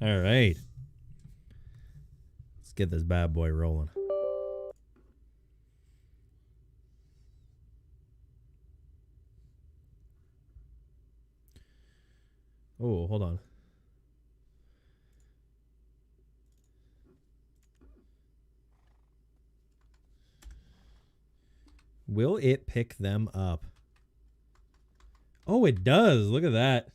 All right. Let's get this bad boy rolling. Oh, hold on. Will it pick them up? Oh, it does. Look at that.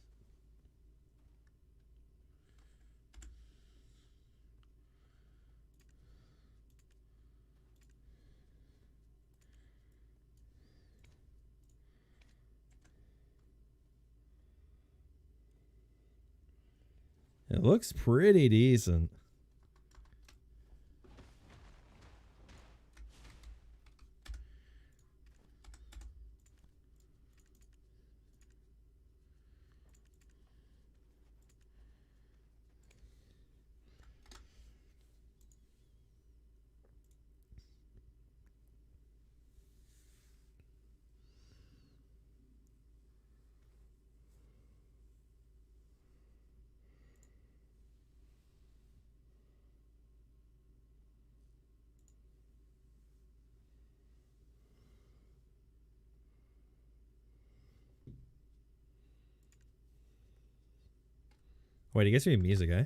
It looks pretty decent. Wait, it gets me music, eh?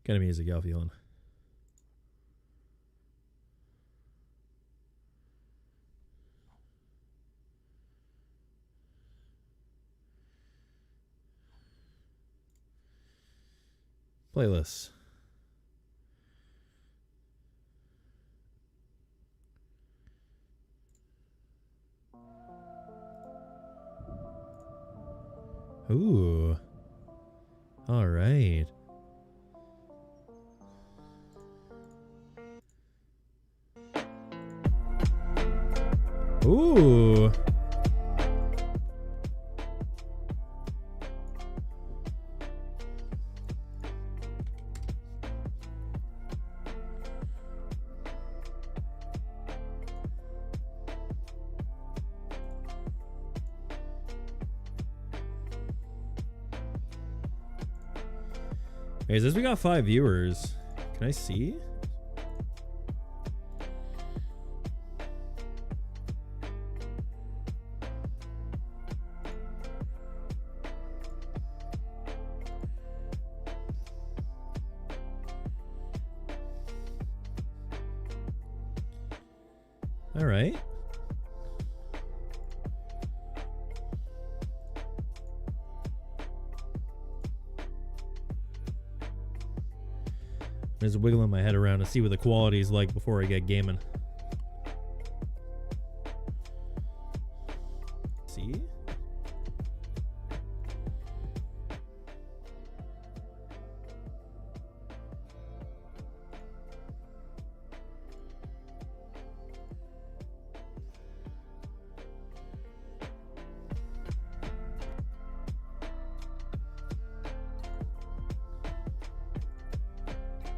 Kind of music y'all feeling? Playlists. Ooh. All right. Ooh. Hey, since we got 5 viewers, can I see? All right. I'm just wiggling my head around to see what the quality is like before I get gaming. See?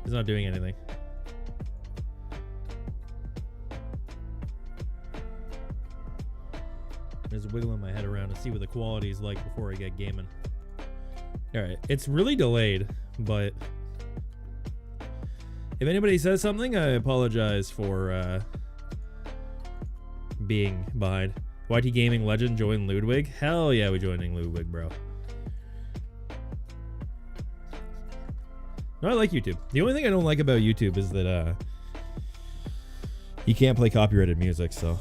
It's not doing anything. I'm just wiggling my head around to see what the quality is like before I get gaming. Alright, it's really delayed, but if anybody says something, I apologize for being behind. YT Gaming Legend joined Ludwig. Hell yeah, we joining Ludwig, bro. No, I like YouTube. The only thing I don't like about YouTube is that you can't play copyrighted music, so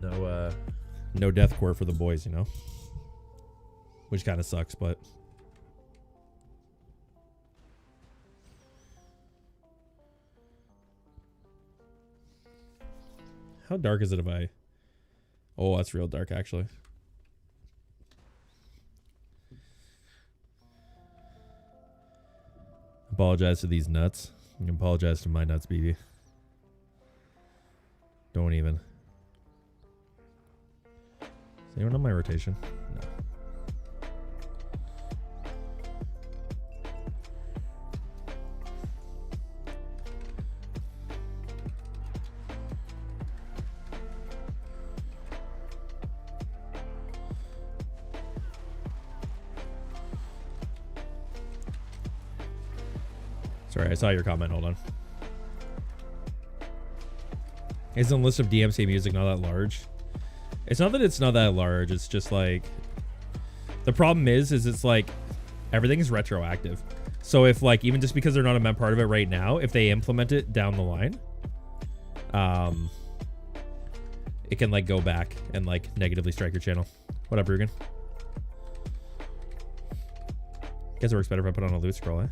no deathcore for the boys, you know? Which kind of sucks, but how dark is it if I... Oh, that's real dark, actually. Apologize to these nuts. You can apologize to my nuts, BB. Don't even. Is anyone on my rotation? No. Sorry, I saw your comment. Hold on. Isn't the list of DMCA music not that large? It's not that it's not that large. It's just like the problem is it's like everything is retroactive. So if like even just because they're not a part of it right now, if they implement it down the line, it can like go back and like negatively strike your channel. What up, Rugen? Guess it works better if I put on a loot scroll, eh?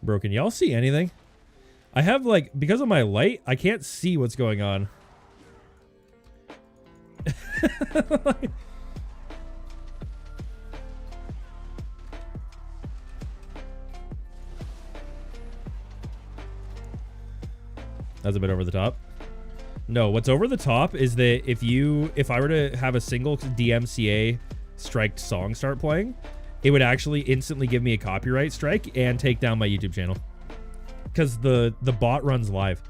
Bro, can y'all see anything? I have like, because of my light, I can't see what's going on. That's a bit over the top. No, what's over the top is that if I were to have a single DMCA striked song start playing, it would actually instantly give me a copyright strike and take down my YouTube channel. Because the bot runs live.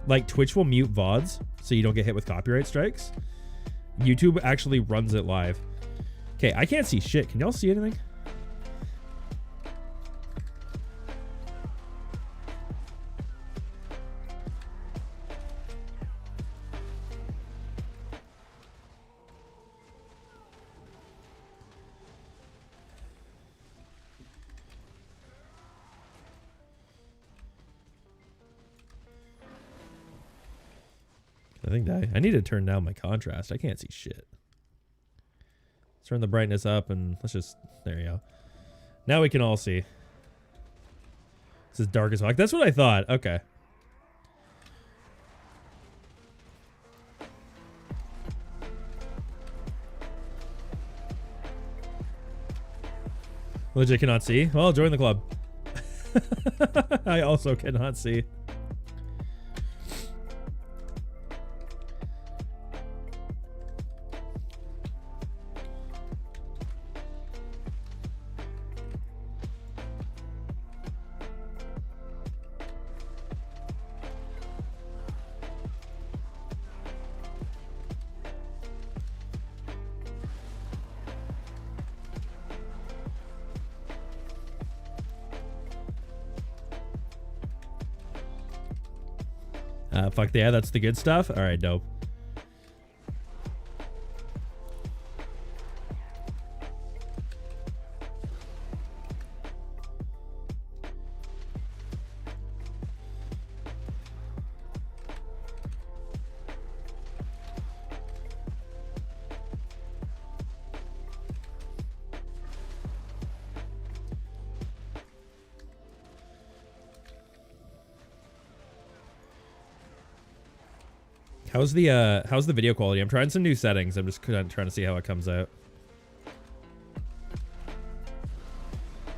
Like Twitch will mute VODs so you don't get hit with copyright strikes. YouTube actually runs it live. Okay, I can't see shit. Can y'all see anything? I think I need to turn down my contrast. I can't see shit. Let's turn the brightness up and let's just, there you go. Now we can all see. This is dark as fuck. That's what I thought. Okay. Legit cannot see. Well, join the club. I also cannot see. Fuck yeah, that's the good stuff. All right, dope. How's the video quality? I'm trying some new settings. I'm just trying to see how it comes out.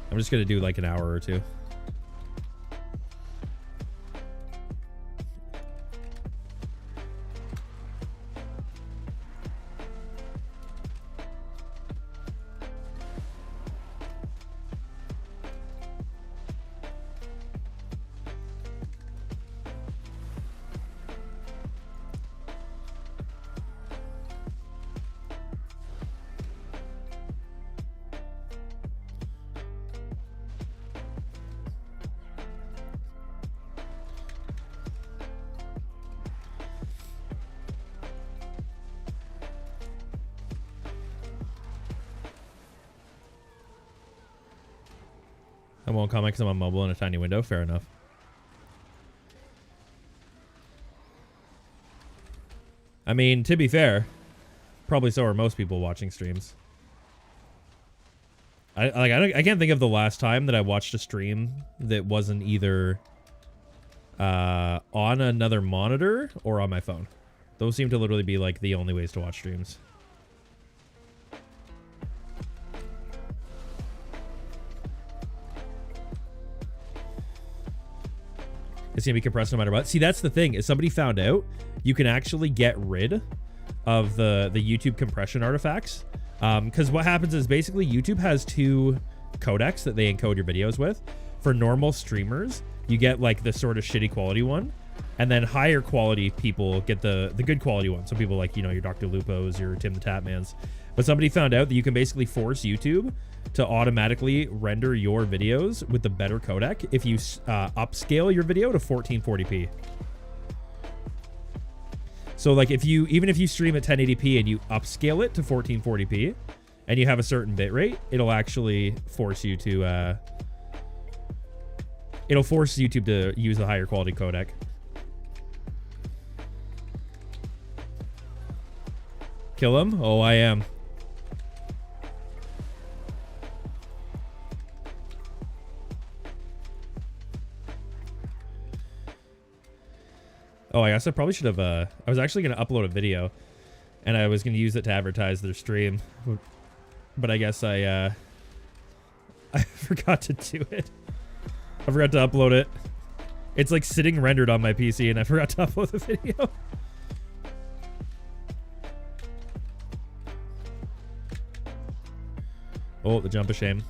I'm just gonna do like an hour or two. I won't comment because I'm on mobile in a tiny window. Fair enough. I mean, to be fair, probably so are most people watching streams. I can't think of the last time that I watched a stream that wasn't either on another monitor or on my phone. Those seem to literally be like the only ways to watch streams. It's gonna be compressed no matter what. See, that's the thing, is somebody found out you can actually get rid of the YouTube compression artifacts Because what happens is basically YouTube has two codecs that they encode your videos with. For normal streamers, you get like the sort of shitty quality one, and then higher quality people get the good quality one. So people like, you know, your Dr. Lupos, your Tim the Tapmans. But somebody found out that you can basically force YouTube to automatically render your videos with the better codec if you upscale your video to 1440p. So like even if you stream at 1080p and you upscale it to 1440p and you have a certain bit rate, it'll actually force you to it'll force YouTube to use the higher quality codec. Kill him? Oh, I am. Oh, I guess I probably should have, I was actually going to upload a video, and I was going to use it to advertise their stream, but I guess I forgot to do it. I forgot to upload it. It's like sitting rendered on my PC, and I forgot to upload the video. Oh, the jump of shame.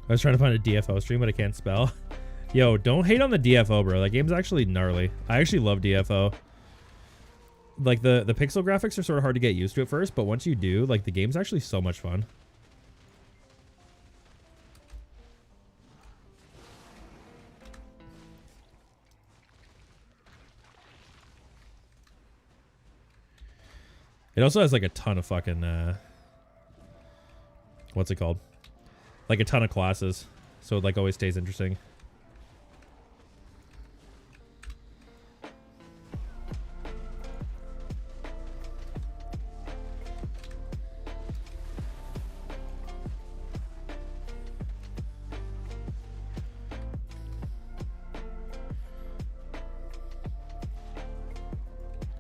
I was trying to find a DFO stream, but I can't spell. Yo, don't hate on the DFO, bro. That game's actually gnarly. I actually love DFO. Like, the pixel graphics are sort of hard to get used to at first, but once you do, like, the game's actually so much fun. It also has, like, a ton of fucking, what's it called? Like, a ton of classes. So it, like, always stays interesting.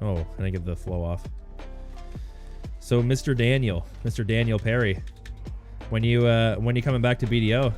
Oh, and I give the flow off. So Mr. Daniel Perry, when you coming back to BDO?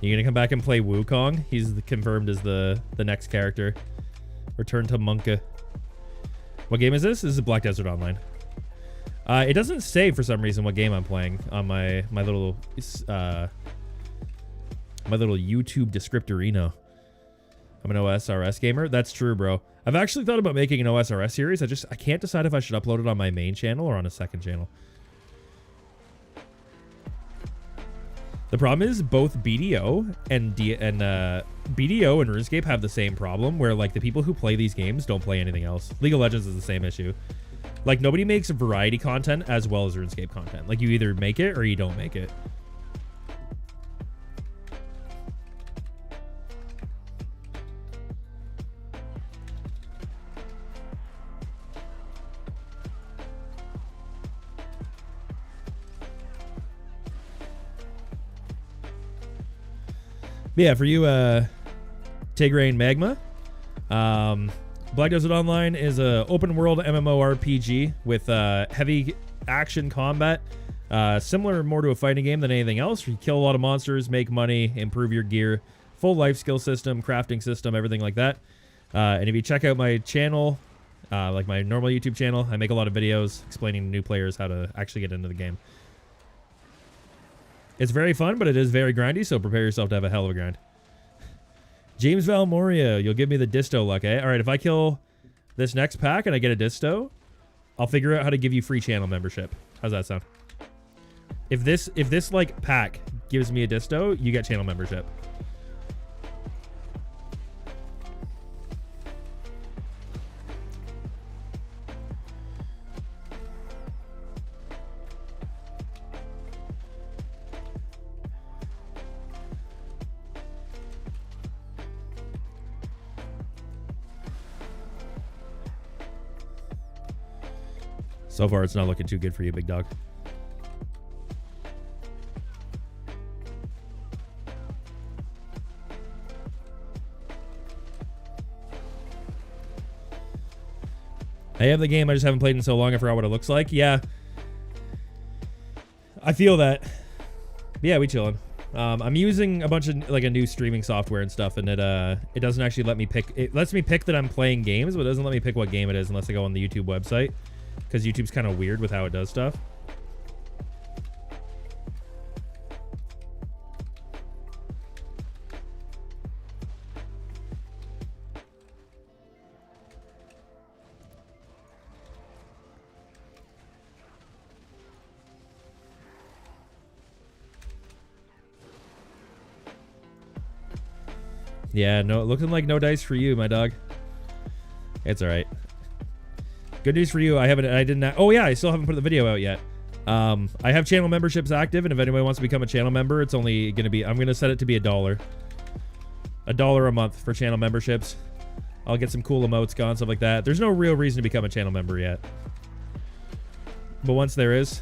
You gonna come back and play Wukong? He's confirmed as the next character. Return to Monka. What game is this? This is Black Desert Online. It doesn't say for some reason what game I'm playing on my little YouTube descriptorino. I'm an OSRS gamer. That's true, bro. I've actually thought about making an OSRS series. I can't decide if I should upload it on my main channel or on a second channel. The problem is both BDO and BDO and RuneScape have the same problem where like the people who play these games don't play anything else. League of Legends is the same issue. Like nobody makes variety content as well as RuneScape content. Like you either make it or you don't make it. But yeah, for you, Tigraine Magma, Black Desert Online is a open world MMORPG with heavy action combat, similar more to a fighting game than anything else. You kill a lot of monsters, make money, improve your gear, full life skill system, crafting system, everything like that. And if you check out my channel, like my normal YouTube channel, I make a lot of videos explaining to new players how to actually get into the game. It's very fun, but it is very grindy, so prepare yourself to have a hell of a grind. James Valmoria, you'll give me the disto luck, eh? All right, if I kill this next pack and I get a disto, I'll figure out how to give you free channel membership. How's that sound? If this like pack gives me a disto, you get channel membership. So far, it's not looking too good for you, big dog. I have the game, I just haven't played in so long, I forgot what it looks like. Yeah. I feel that. Yeah, we chilling. I'm using a bunch of, like, a new streaming software and stuff, and it doesn't actually let me pick. It lets me pick that I'm playing games, but it doesn't let me pick what game it is unless I go on the YouTube website, because YouTube's kind of weird with how it does stuff. Yeah, no, looking like no dice for you, my dog. It's all right. Good news for you. I didn't. Oh yeah, I still haven't put the video out yet. I have channel memberships active, and if anyone wants to become a channel member, it's only gonna be. I'm gonna set it to be $1. $1 a month for channel memberships. I'll get some cool emotes going, stuff like that. There's no real reason to become a channel member yet, but once there is.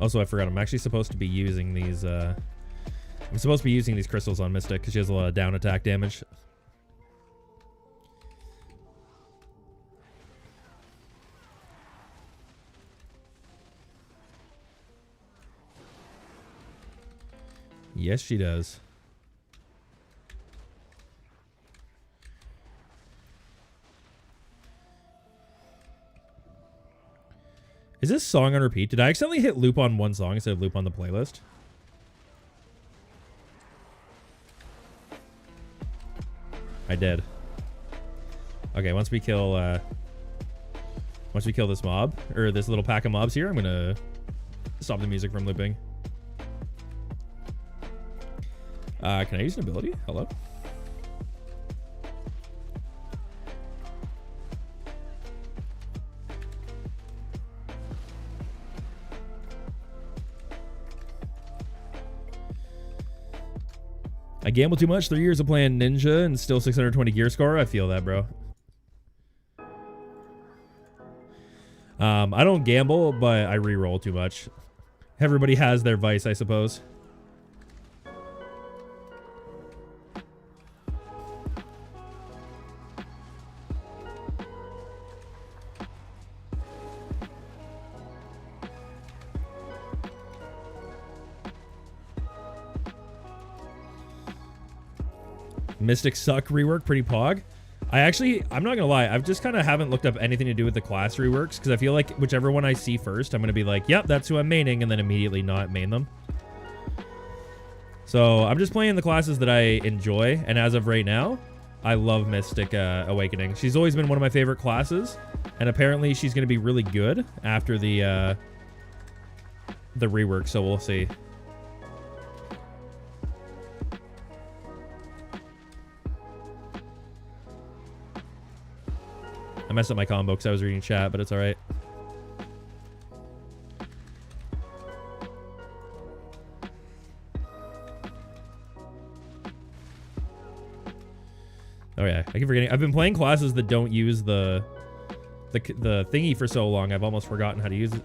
Also, I forgot, I'm actually supposed to be using these, I'm supposed to be using these crystals on Mystic, because she has a lot of down attack damage. Yes, she does. Is this song on repeat? Did I accidentally hit loop on one song instead of loop on the playlist? I did. Okay, once we kill this mob, or this little pack of mobs here, I'm gonna stop the music from looping. Can I use an ability? Hello? I gamble too much. 3 years of playing Ninja and still 620 gear score. I feel that, bro. I don't gamble, but I re-roll too much. Everybody has their vice, I suppose. Mystic suck rework pretty pog. I'm not gonna lie, I've just kind of haven't looked up anything to do with the class reworks, because I feel like whichever one I see first, I'm gonna be like, yep, that's who I'm maining, and then immediately not main them. So I'm just playing the classes that I enjoy, and as of right now, I love Mystic Awakening. She's always been one of my favorite classes, and apparently she's gonna be really good after the rework, so we'll see. I messed up my combo because I was reading chat, but it's alright. Oh yeah, I keep forgetting. I've been playing classes that don't use the thingy for so long, I've almost forgotten how to use it.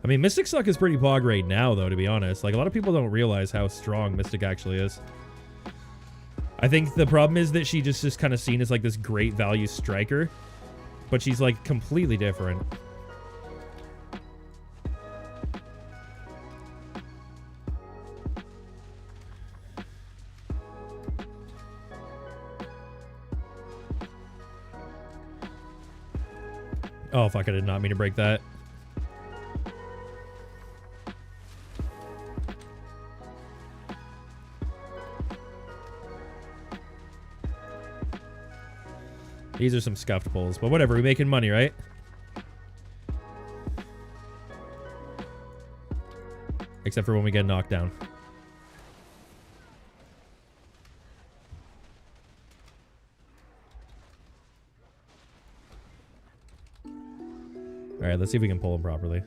I mean, Mystic Suck is pretty pog right now, though, to be honest. Like, a lot of people don't realize how strong Mystic actually is. I think the problem is that she just is kind of seen as, like, this great value striker. But she's, like, completely different. Oh, fuck, I did not mean to break that. These are some scuffed pulls, but whatever, we're making money, right? Except for when we get knocked down. All right, let's see if we can pull him properly.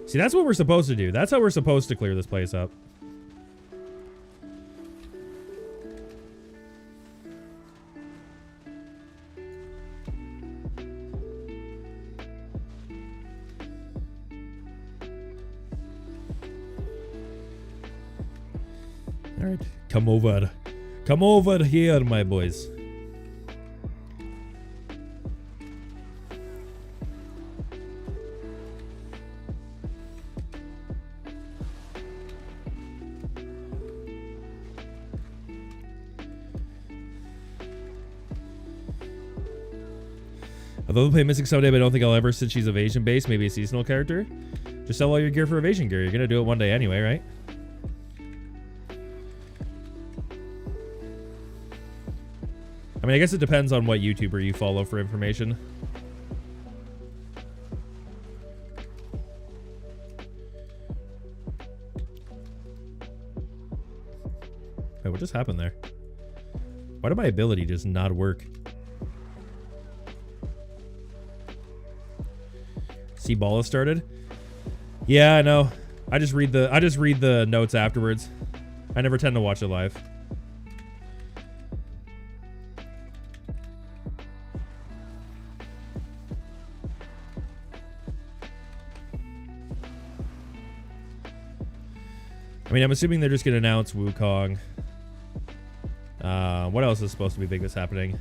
See, that's what we're supposed to do. That's how we're supposed to clear this place up. All right, come over. Come over here, my boys. Although I'll play Mystic someday, but I don't think I'll ever, since she's evasion based, maybe a seasonal character. Just sell all your gear for evasion gear. You're gonna do it one day anyway, right? I mean, I guess it depends on what YouTuber you follow for information. Wait, what just happened there? Why did my ability just not work? See, ball has started. Yeah, I know. I just read the notes afterwards. I never tend to watch it live. I mean, I'm assuming they're just going to announce Wukong. What else is supposed to be big that's happening?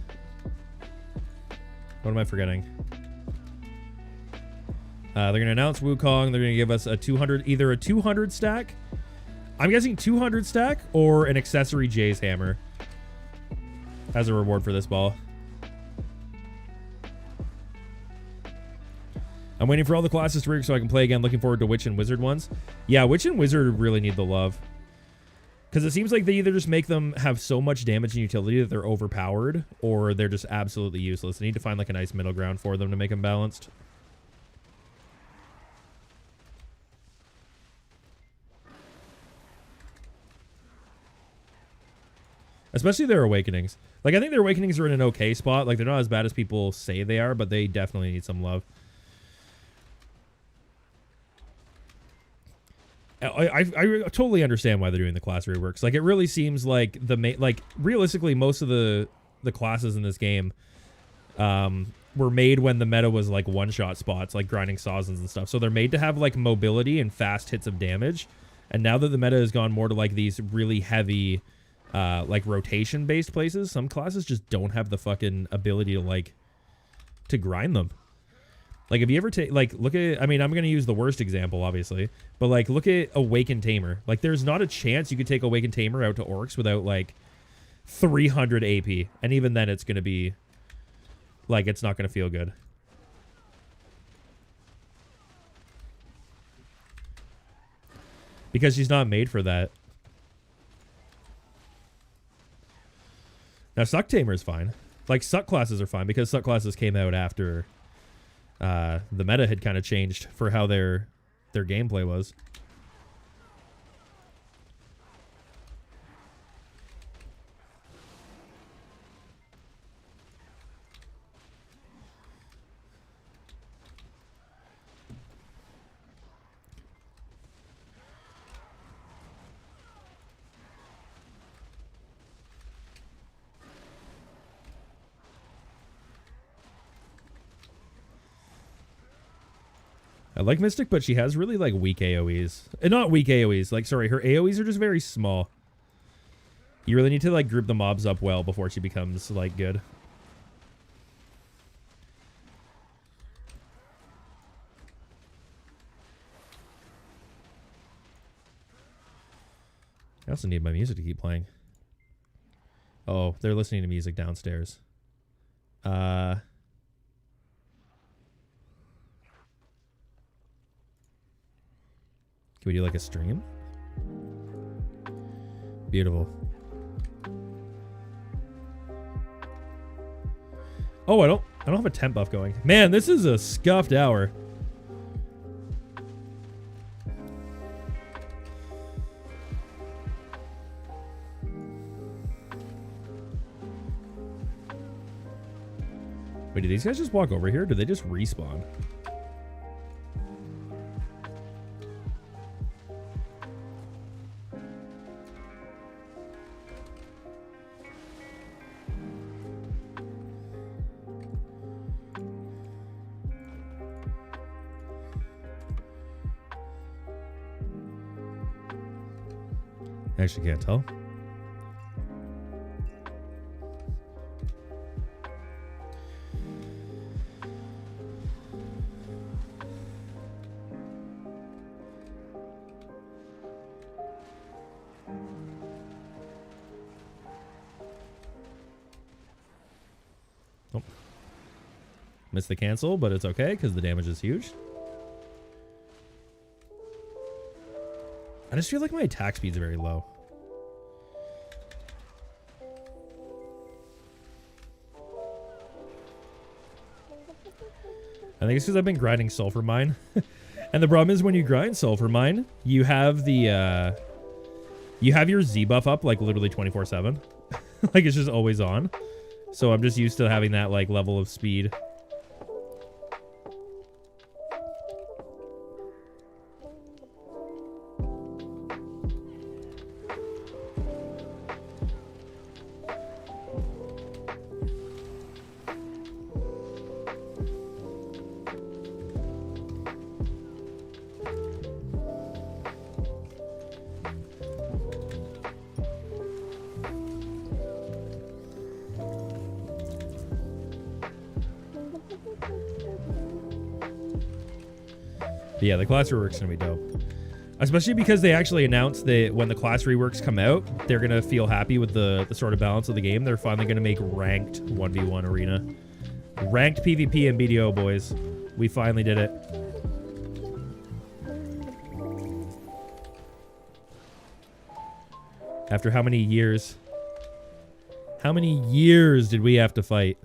What am I forgetting? They're going to announce Wukong. They're going to give us a 200, either a 200 stack. I'm guessing 200 stack or an accessory Jay's hammer as a reward for this ball. I'm waiting for all the classes to work so I can play again. Looking forward to Witch and Wizard ones. Yeah, Witch and Wizard really need the love. Because it seems like they either just make them have so much damage and utility that they're overpowered, or they're just absolutely useless. They need to find like a nice middle ground for them to make them balanced. Especially their awakenings. Like, I think their awakenings are in an okay spot. Like, they're not as bad as people say they are, but they definitely need some love. I totally understand why they're doing the class reworks. Like, it really seems like realistically, most of the classes in this game were made when the meta was like one-shot spots, like grinding Sawzens and stuff. So they're made to have like mobility and fast hits of damage. And now that the meta has gone more to like these really heavy, like rotation-based places, some classes just don't have the fucking ability to like to grind them. Like, if you ever take, like, look at, I mean, I'm going to use the worst example, obviously, but, like, look at Awakened Tamer. Like, there's not a chance you could take Awakened Tamer out to Orcs without, like, 300 AP. And even then, it's going to be, like, it's not going to feel good. Because she's not made for that. Now, Suck Tamer is fine. Like, Suck classes are fine, because Suck classes came out after... the meta had kind of changed for how their gameplay was. I like Mystic, but she has really, like, weak AoEs. Not weak AoEs. Like, sorry, her AoEs are just very small. You really need to, like, group the mobs up well before she becomes, like, good. I also need my music to keep playing. Oh, they're listening to music downstairs. Can we do like a stream? Beautiful. Oh, I don't have a temp buff going. Man, this is a scuffed hour. Wait, did these guys just walk over here? Did they just respawn? I actually can't tell. Oh. Missed the cancel, but it's okay because the damage is huge. I just feel like my attack speed's very low. I think it's because I've been grinding sulfur mine. And the problem is when you grind sulfur mine, you have the you have your Z buff up like literally 24/7. Like it's just always on. So I'm just used to having that like level of speed. But yeah, the class rework's gonna be dope. Especially because they actually announced that when the class reworks come out, they're gonna feel happy with the sort of balance of the game. They're finally gonna make ranked 1v1 arena. Ranked PvP and BDO, boys. We finally did it. After how many years? How many years did we have to fight?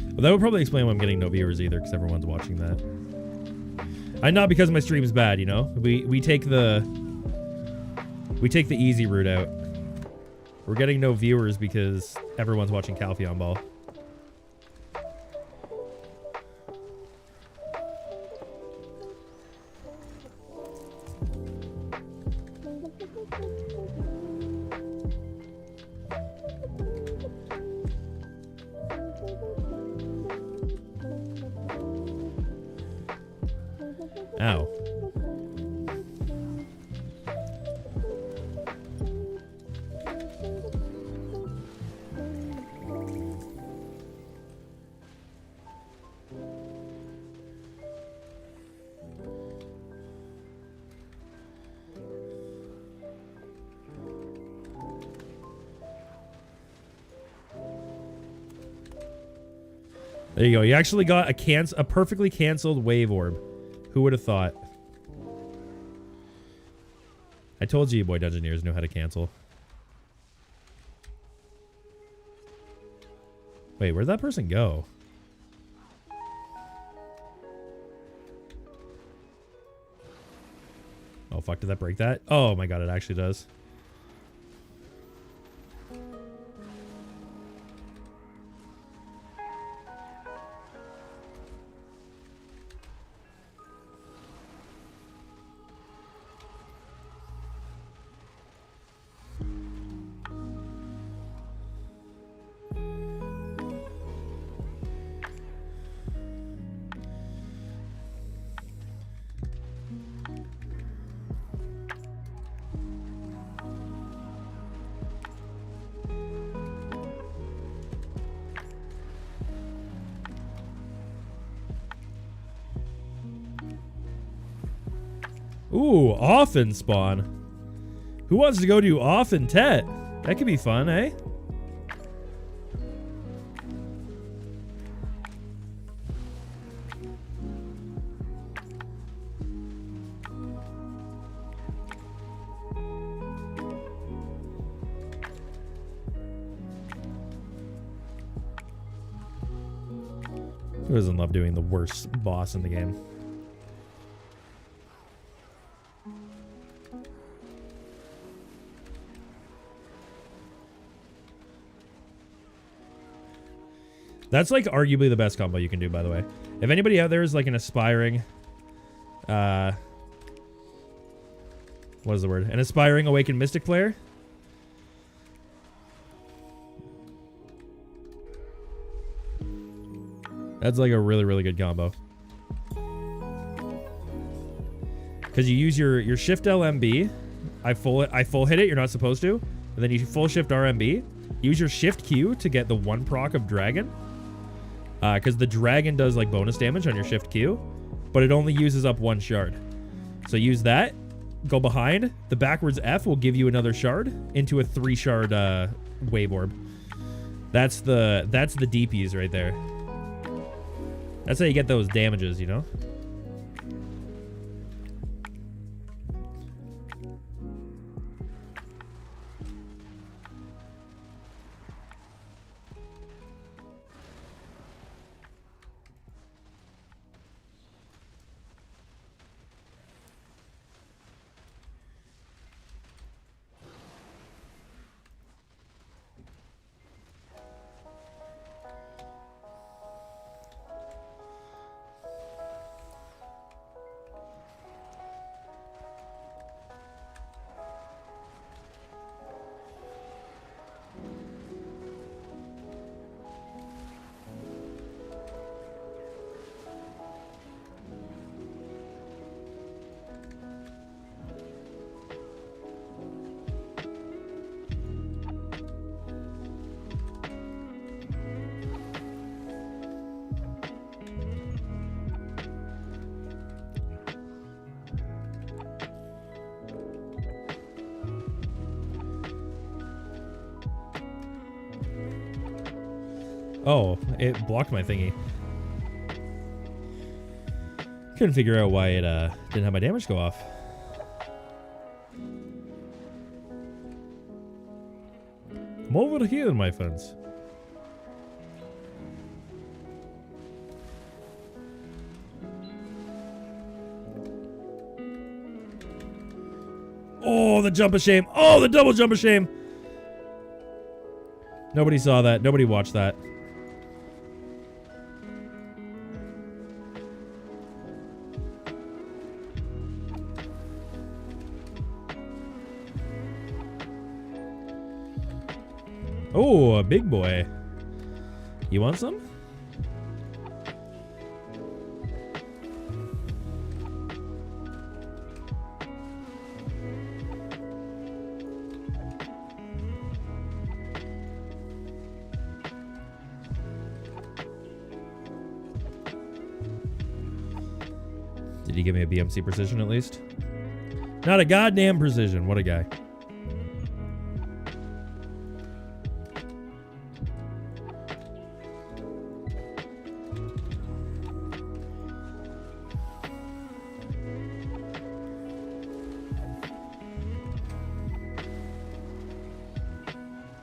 Well, that would probably explain why I'm getting no viewers either, because everyone's watching that. Not because my stream's bad, you know. We take the easy route out. We're getting no viewers because everyone's watching Calpheon Ball. Ow. There you go. You actually got a perfectly canceled wave orb. Who would have thought? I told you, boy, Dungeoneers know how to cancel. Wait, where'd that person go? Oh, fuck, did that break that? Oh my god, it actually does. Ooh, often spawn. Who wants to go do often Tet? That could be fun, eh? Who doesn't love doing the worst boss in the game? That's like arguably the best combo you can do, by the way. If anybody out there is like an aspiring, what is the word? An aspiring Awakened Mystic player. That's like a really, really good combo. Because you use your shift LMB. I full hit it, you're not supposed to. And then you full shift RMB. Use your shift Q to get the 1 proc of dragon. Because the dragon does like bonus damage on your shift Q, but it only uses up 1 shard. So use that, go behind. The backwards F will give you another shard into a 3 shard wave orb. That's the DPs right there. That's how you get those damages, you know? Oh, it blocked my thingy. Couldn't figure out why it didn't have my damage go off. I'm over here, my friends. Oh, the jump of shame. Oh, the double jump of shame. Nobody saw that. Nobody watched that. Oh, a big boy. You want some? Did he give me a BMC precision at least? Not a goddamn precision. What a guy.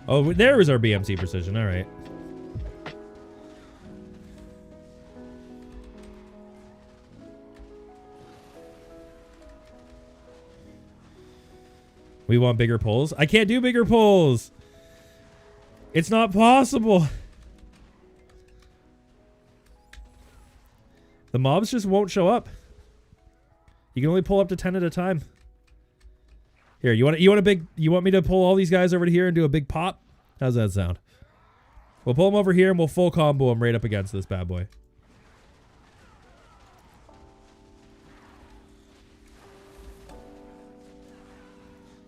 Oh, there was our BMC precision. All right. We want bigger pulls. I can't do bigger pulls. It's not possible. The mobs just won't show up. You can only pull up to 10 at a time. Here, you want me to pull all these guys over to here and do a big pop? How's that sound? We'll pull them over here and we'll full combo them right up against this bad boy.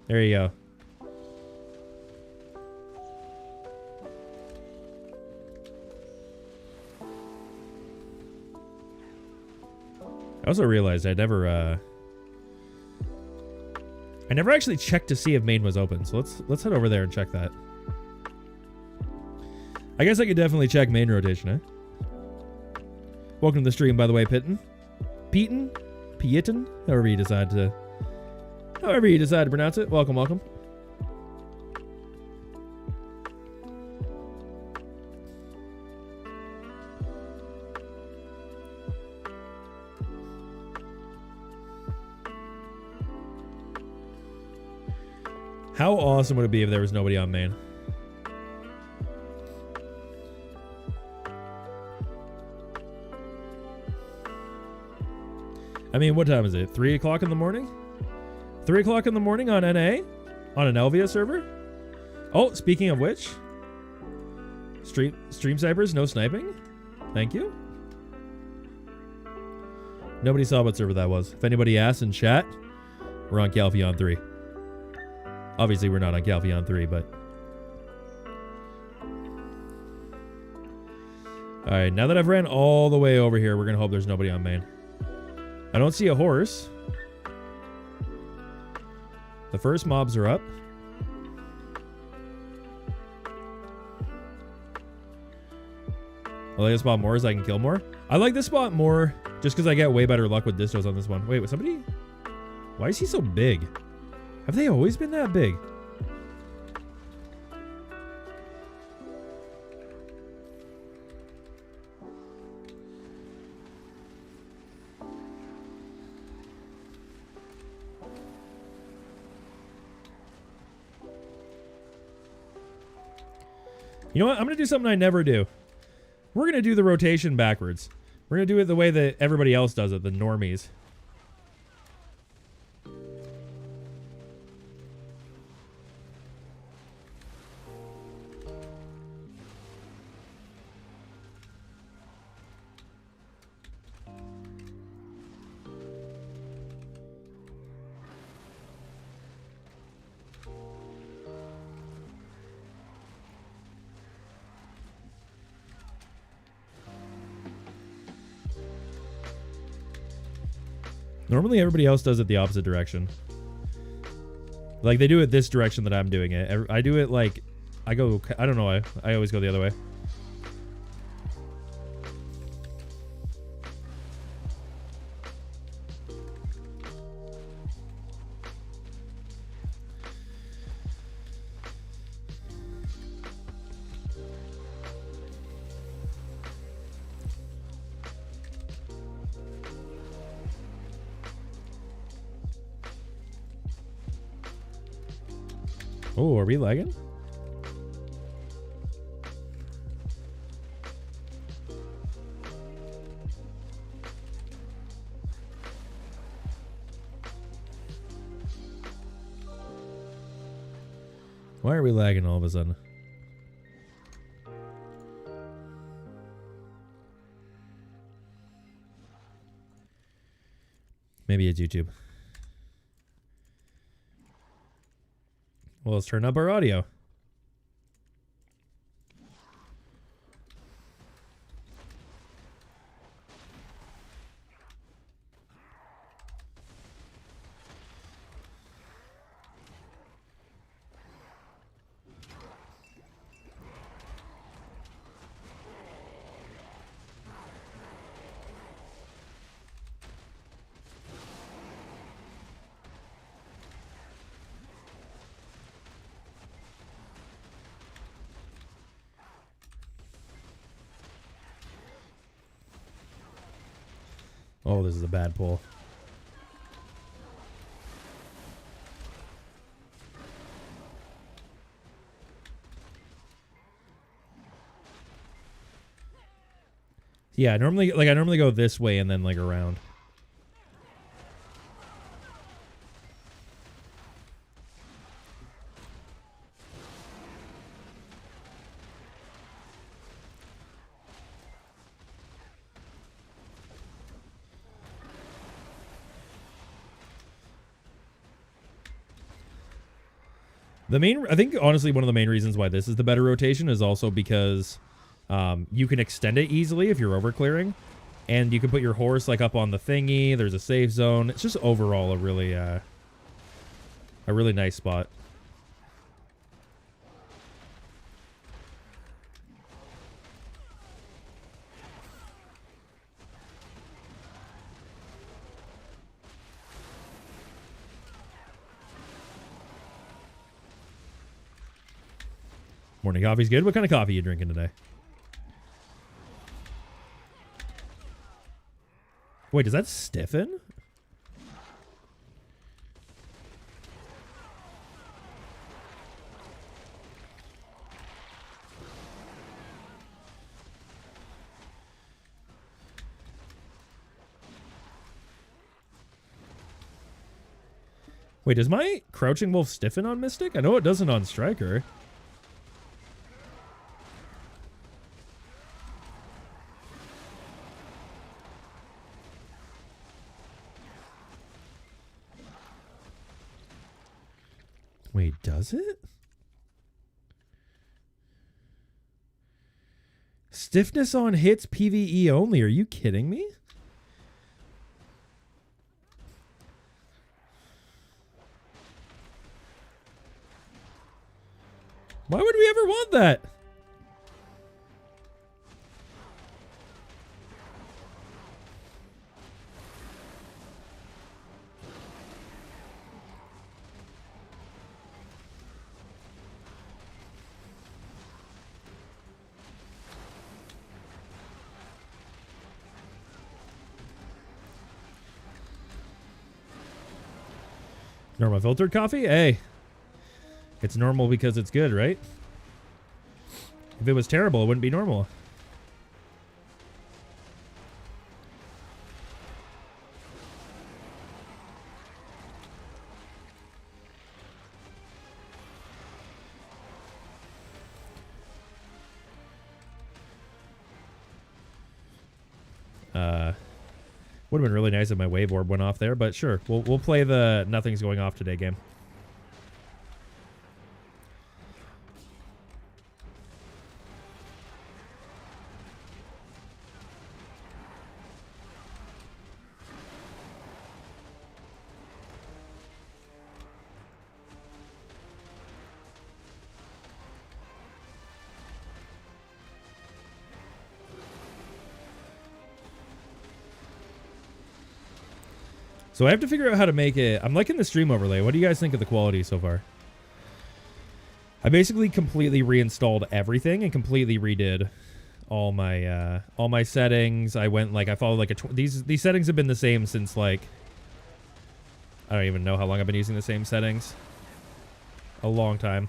There you go. I also realized I never actually checked to see if main was open. So let's head over there and check that. I guess I could definitely check main rotation, eh? Welcome to the stream, by the way, Pitten. Pieton, however you decide to pronounce it. Welcome, welcome. How awesome would it be if there was nobody on main? I mean, what time is it? 3 o'clock in the morning? 3 o'clock in the morning on NA? On an Elvia server? Oh, speaking of which, stream snipers, no sniping. Thank you. Nobody saw what server that was. If anybody asked in chat, we're on Calpheon 3. Obviously, we're not on Calpheon 3, but... Alright, now that I've ran all the way over here, we're going to hope there's nobody on main. I don't see a horse. The first mobs are up. I like this spot more as I can kill more. I like this spot more just because I get way better luck with distos on this one. Wait, was somebody... Why is he so big? Have they always been that big? You know what? I'm going to do something I never do. We're going to do the rotation backwards. We're going to do it the way that everybody else does it, the normies. Normally everybody else does it the opposite direction. Like they do it this direction that I'm doing it. I do it like, I don't know why. I always go the other way. Oh, are we lagging? Why are we lagging all of a sudden? Maybe it's YouTube. Well, let's turn up our audio. Oh, this is a bad pull. Yeah, I normally go this way and then like around. I think honestly one of the main reasons why this is the better rotation is also because you can extend it easily if you're over clearing, and you can put your horse like up on the thingy. There's a safe zone. It's just overall a really nice spot. Morning coffee's good. What kind of coffee are you drinking today? Wait, does that stiffen? Wait, does my Crouching Wolf stiffen on Mystic? I know it doesn't on Striker. Wait, does it? Stiffness on hits PvE only. Are you kidding me? Why would we ever want that? Normal filtered coffee? Hey. It's normal because it's good, right? If it was terrible, it wouldn't be normal. Would have been really nice if my wave orb went off there, but sure. We'll play the nothing's going off today game. So I have to figure out how to make it. I'm liking the stream overlay. What do you guys think of the quality so far? I basically completely reinstalled everything and completely redid all my settings. I went like I followed like these settings have been the same since like I don't even know how long I've been using the same settings. A long time.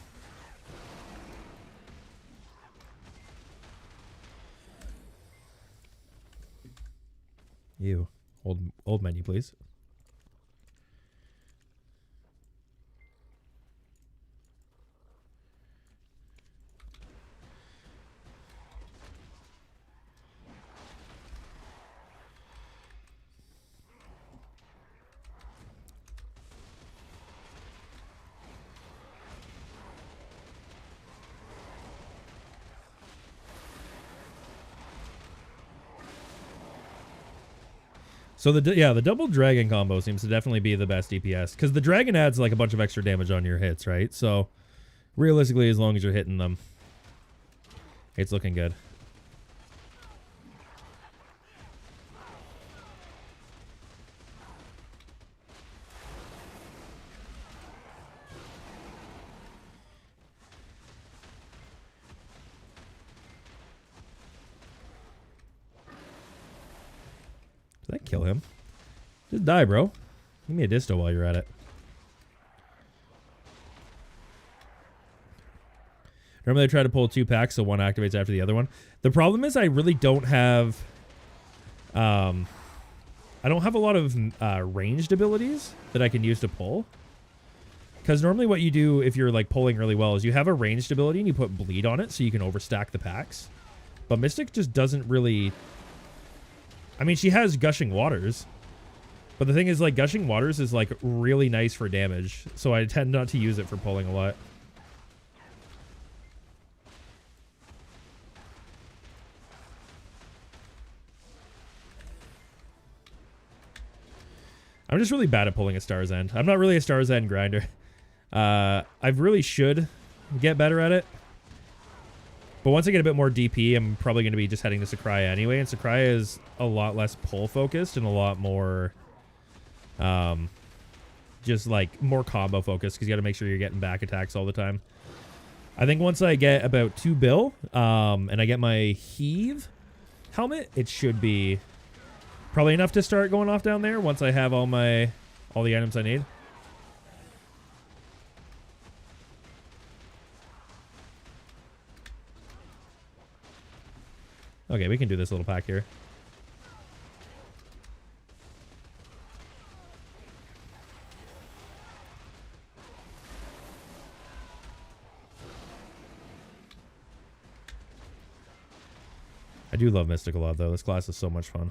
Ew. Old menu, please. So the double dragon combo seems to definitely be the best DPS because the dragon adds like a bunch of extra damage on your hits, right? So realistically, as long as you're hitting them, it's looking good. Did that kill him? Just die, bro. Give me a disto while you're at it. Normally I try to pull 2 packs so one activates after the other one. The problem is I really don't have... I don't have a lot of ranged abilities that I can use to pull. Because normally what you do if you're like pulling really well is you have a ranged ability and you put bleed on it so you can overstack the packs. But Mystic just doesn't really... I mean, she has Gushing Waters. But the thing is, like, Gushing Waters is, like, really nice for damage. So I tend not to use it for pulling a lot. I'm just really bad at pulling a Star's End. I'm not really a Star's End grinder. I really should get better at it. But once I get a bit more DP, I'm probably going to be just heading to Sakraya anyway. And Sakraya is a lot less pull focused and a lot more, just like more combo focused because you got to make sure you're getting back attacks all the time. I think once I get about 2 bill, and I get my heave helmet, it should be probably enough to start going off down there once I have all the items I need. Okay, we can do this little pack here. I do love Mystic a lot, though. This class is so much fun.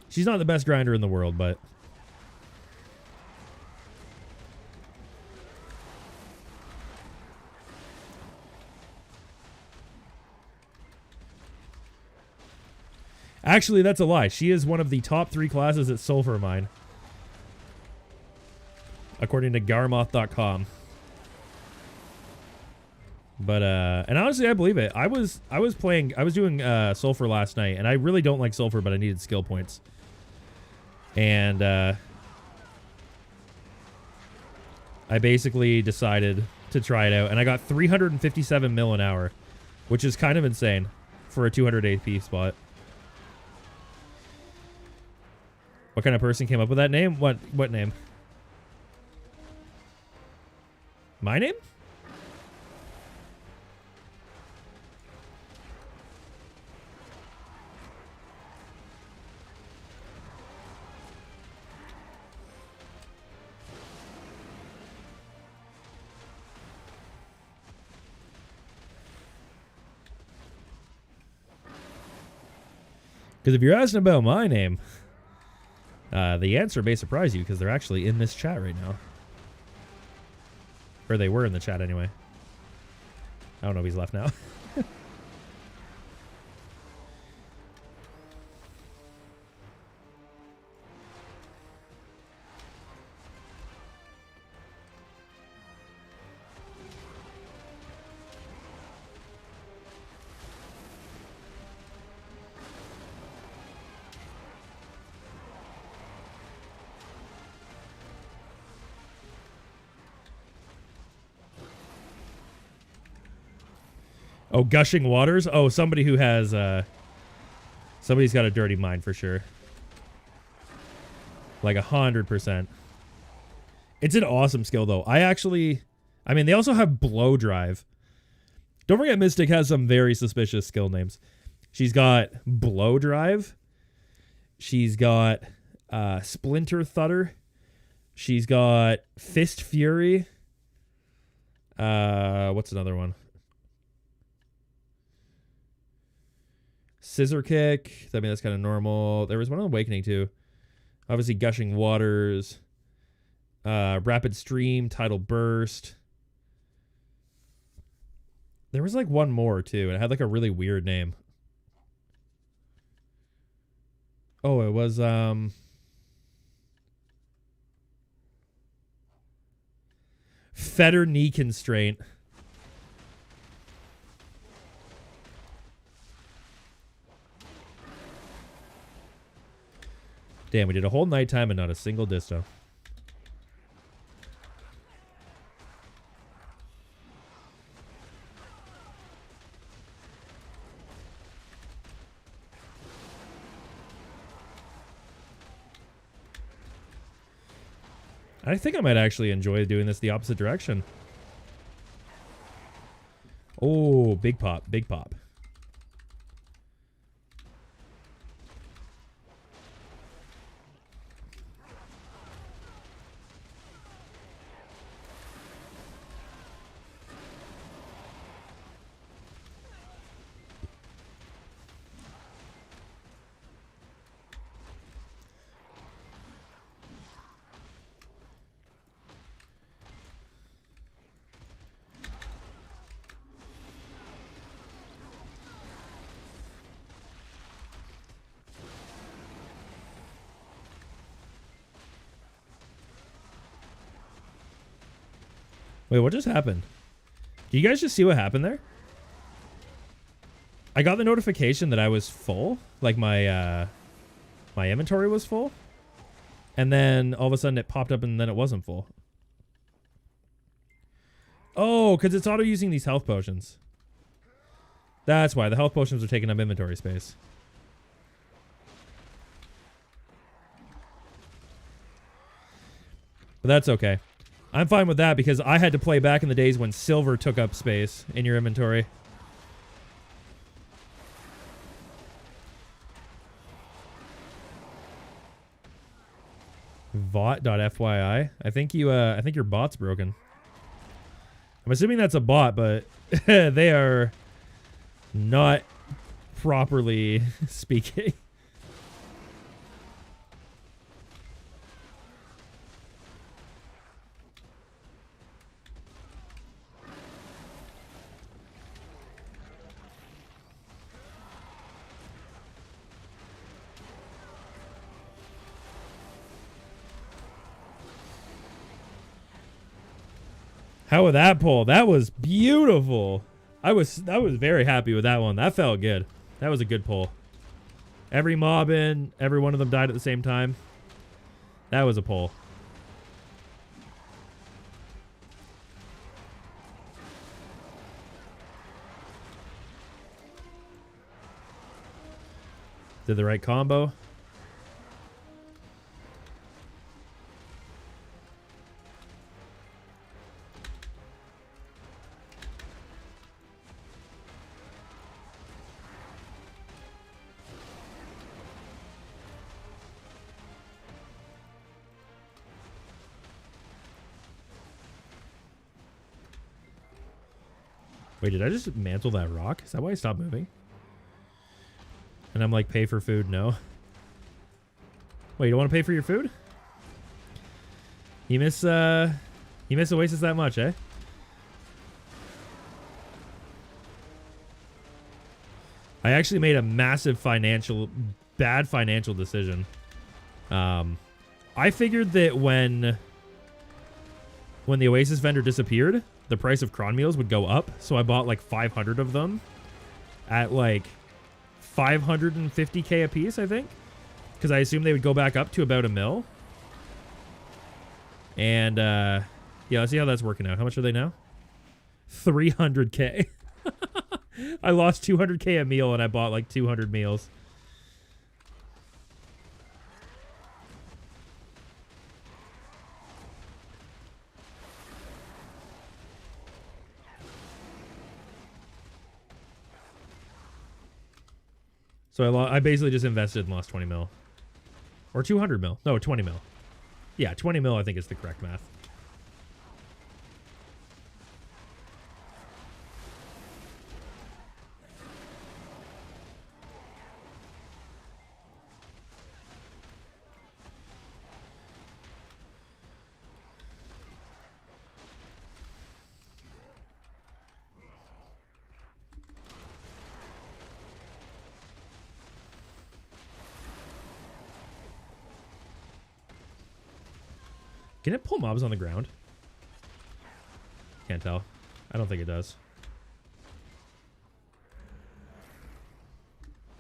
She's not the best grinder in the world, but... Actually, that's a lie. She is one of the top 3 classes at Sulfur Mine. According to Garmoth.com. But, and honestly, I believe it. I was doing Sulfur last night, and I really don't like Sulfur, but I needed skill points. And, I basically decided to try it out, and I got 357 mil an hour, which is kind of insane for a 200 AP spot. What kind of person came up with that name? What name? My name? Because if you're asking about my name, the answer may surprise you because they're actually in this chat right now. Or they were in the chat anyway. I don't know if he's left now. Oh, gushing waters? Oh, somebody who has, somebody's got a dirty mind for sure. Like 100%. It's an awesome skill, though. I mean, they also have blow drive. Don't forget Mystic has some very suspicious skill names. She's got blow drive. She's got, splinter thudder. She's got fist fury. What's another one? Scissor kick. I mean, that's kind of normal. There was one on Awakening, too. Obviously, gushing waters. Rapid stream. Tidal burst. There was, like, one more, too. And it had, like, a really weird name. Oh, it was, Fetter knee constraint. Damn, we did a whole nighttime and not a single disto. I think I might actually enjoy doing this the opposite direction. Oh, big pop, big pop. Wait, what just happened? Do you guys just see what happened there? I got the notification that I was full. Like my my inventory was full. And then all of a sudden it popped up and then it wasn't full. Oh, because it's auto using these health potions. That's why. The health potions are taking up inventory space. But that's okay. I'm fine with that because I had to play back in the days when silver took up space in your inventory. Vot.fyi. I think your bot's broken. I'm assuming that's a bot, but they are Not properly speaking. How would that pull? That was beautiful. I was very happy with that one. That felt good. That was a good pull. Every mob in, every one of them died at the same time. That was a pull. Did the right combo. Wait, did I just mantle that rock? Is that why I stopped moving? And I'm like, pay for food? No. Wait, you don't want to pay for your food? You miss Oasis that much, eh? I actually made a massive bad financial decision. I figured that when the Oasis vendor disappeared, the price of cron meals would go up. So I bought like 500 of them at like 550k a piece, I think. Because I assumed they would go back up to about $1 mil. And yeah, let's see how that's working out. How much are they now? 300k. I lost 200k a meal and I bought like 200 meals. So I basically just invested and lost 20 mil. Or 200 mil. No, 20 mil. Yeah, 20 mil I think is the correct math. Can it pull mobs on the ground? Can't tell. I don't think it does.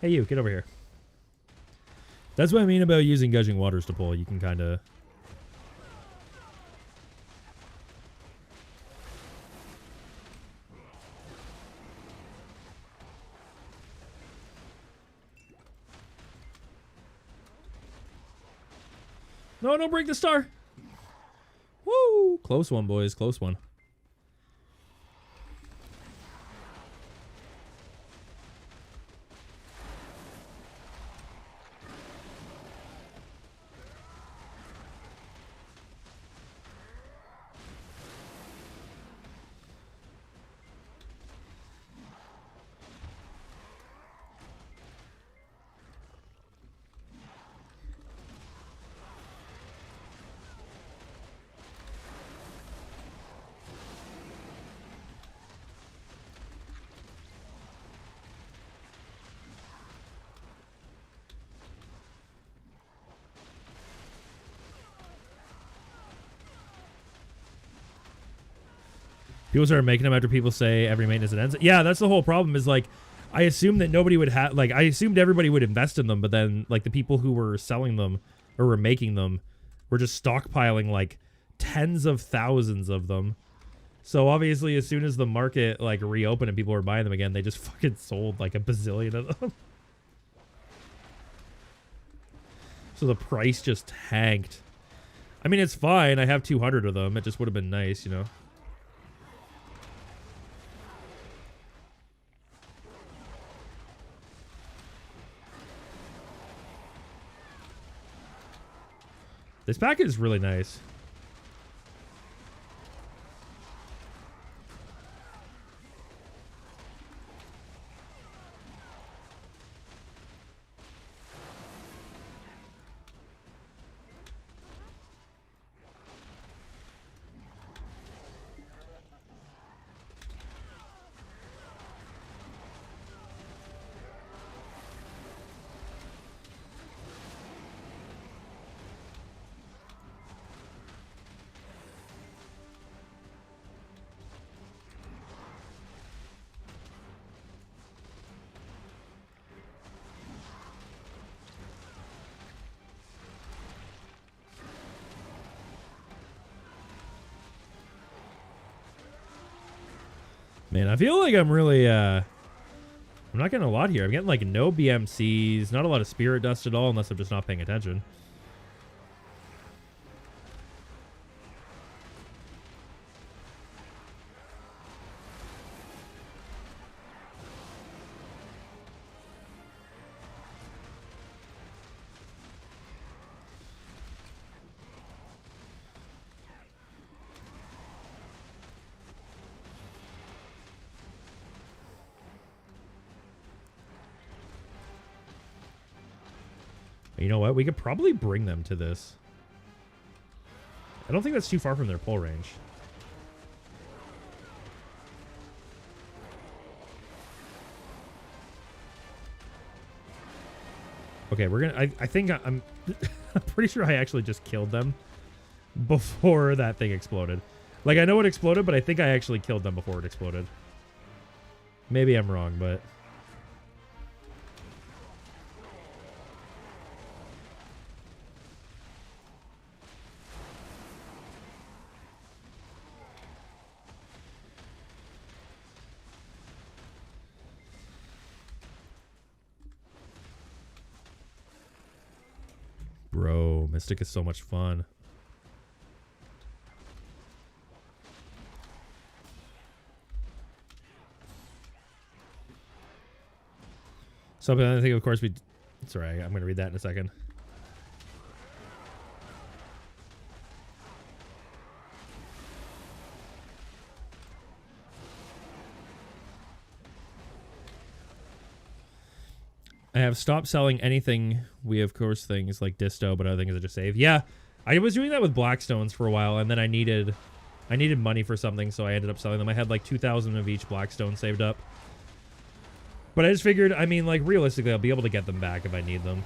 Hey, you, get over here. That's what I mean about using Gushing Waters to pull. You can kind of... No, don't break the star. Woo! Close one, boys. Close one. People started making them after people say every maintenance it ends. Yeah, that's the whole problem is like, I assumed that nobody would have, like, I assumed everybody would invest in them, but then, like, the people who were selling them or were making them were just stockpiling, like, tens of thousands of them. So, obviously, as soon as the market, like, reopened and people were buying them again, they just fucking sold, like, a bazillion of them. So the price just tanked. I mean, it's fine. I have 200 of them. It just would have been nice, you know? This package is really nice. Man, I feel like I'm really, I'm not getting a lot here. I'm getting like no BMCs, not a lot of spirit dust at all, unless I'm just not paying attention. You know what? We could probably bring them to this. I don't think that's too far from their pull range. Okay, we're gonna... I think I'm... I'm pretty sure I actually just killed them before that thing exploded. Like, I know it exploded, but I think I actually killed them before it exploded. Maybe I'm wrong, but... Bro, Mystic is so much fun. Something I think, of course, we... Sorry, I'm going to read that in a second. I have stopped selling anything. We, of course, things like Disto, but other things I just save. Yeah, I was doing that with Blackstones for a while, and then I needed money for something, so I ended up selling them. I had like 2,000 of each Blackstone saved up. But I just figured, I mean, like, realistically, I'll be able to get them back if I need them.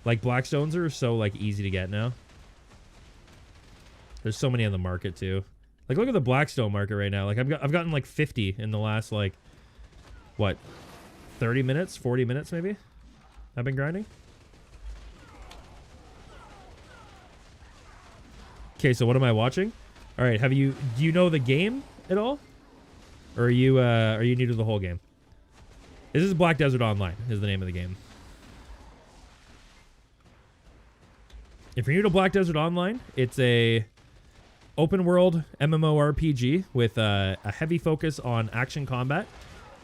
Like, Blackstones are so, like, easy to get now. There's so many on the market, too. Like, look at the Blackstone market right now. Like, I've gotten, like, 50 in the last, like, what, 30 minutes? 40 minutes, maybe? I've been grinding. Okay, so what am I watching? All right, do you know the game at all? Or are you new to the whole game? This is Black Desert Online, is the name of the game. If you're new to Black Desert Online, it's a open world MMORPG with a heavy focus on action combat.